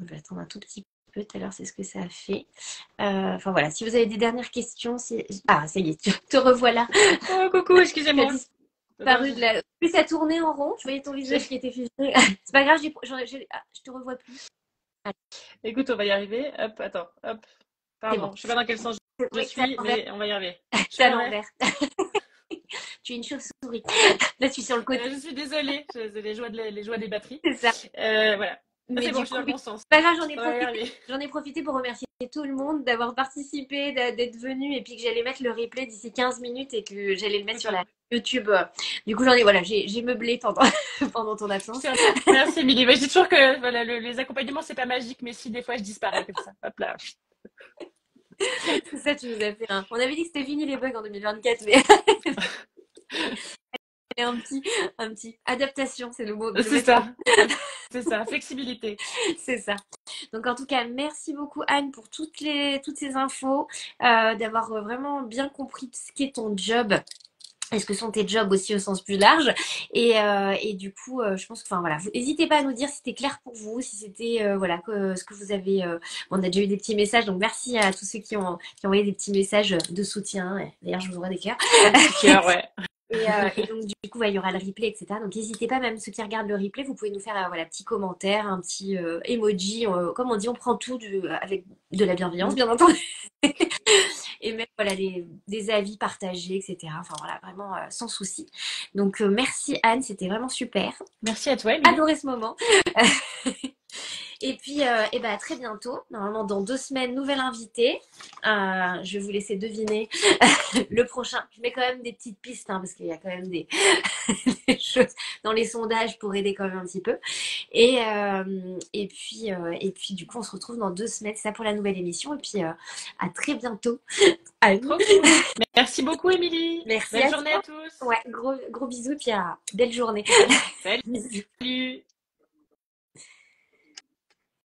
on va attendre un tout petit peu. Tout à l'heure, c'est ce que ça a fait. Enfin voilà, si vous avez des dernières questions, ah ça y est, te revoilà. Oh, coucou, Tu as excusez-moi. Non, disparu de la. Plus ça tournait en rond. Je voyais ton visage qui était figé. C'est pas grave, je te revois plus. Allez, Écoute, on va y arriver. Hop, attends, hop. c'est bon. Pardon, je sais pas dans quel sens je Oui, c'est à suis, l'envers. mais on va y arriver. Je suis C'est à à l'envers. l'envers. Tu es une chauve-souris. Là, tu es sur le côté. Je suis désolée, c'est les joies des batteries. C'est ça. Voilà. Ah, Mais c'est bon, du je suis coup, dans le oui, bon sens. c'est pas grave, On va y arriver. j'en ai profité pour remercier tout le monde d'avoir participé, d'être venu et puis que j'allais mettre le replay d'ici 15 minutes et que j'allais le mettre C'est sur ça. la YouTube. Du coup, voilà, j'ai meublé pendant, pendant ton Je absence. tiens. Merci, Émilie. Mais je dis toujours que voilà, les accompagnements, c'est pas magique, mais si des fois je disparais comme ça. Hop là. C'est ça, tu nous as fait un. On avait dit que c'était fini les bugs en 2024, mais un petit adaptation, c'est le C'est maître ça. C'est ça. Flexibilité. c'est ça. Donc en tout cas, merci beaucoup Anne pour toutes ces infos, d'avoir vraiment bien compris ce qu'est ton job. Et ce que sont tes jobs aussi au sens plus large. Et du coup, je pense que, enfin voilà, n'hésitez pas à nous dire si c'était clair pour vous, si c'était voilà ce que vous avez. Bon, on a déjà eu des petits messages, donc merci à tous ceux qui ont envoyé des petits messages de soutien. D'ailleurs, je vous envoie des cœurs. Un petit cœur, ouais. Et donc du coup, il y aura le replay, etc. Donc n'hésitez pas, même ceux qui regardent le replay, vous pouvez nous faire voilà petit commentaire, un petit emoji. Comme on dit, on prend tout avec de la bienveillance, bien entendu. Et même voilà des avis partagés, etc. Enfin voilà, vraiment sans souci. Donc merci Anne, c'était vraiment super. Merci à toi, Émilie. Adoré ce moment. Et puis, et ben, à très bientôt. Normalement, dans 2 semaines, nouvelle invitée. Je vais vous laisser deviner le prochain. Je mets quand même des petites pistes, hein, parce qu'il y a quand même des choses dans les sondages pour aider quand même un petit peu. Et puis, du coup, on se retrouve dans 2 semaines. C'est ça pour la nouvelle émission. Et puis, à très bientôt. Trop cool. Merci beaucoup, Émilie. Merci Belle à journée toi. à tous. Ouais, gros bisous. Et puis, belle journée. Salut.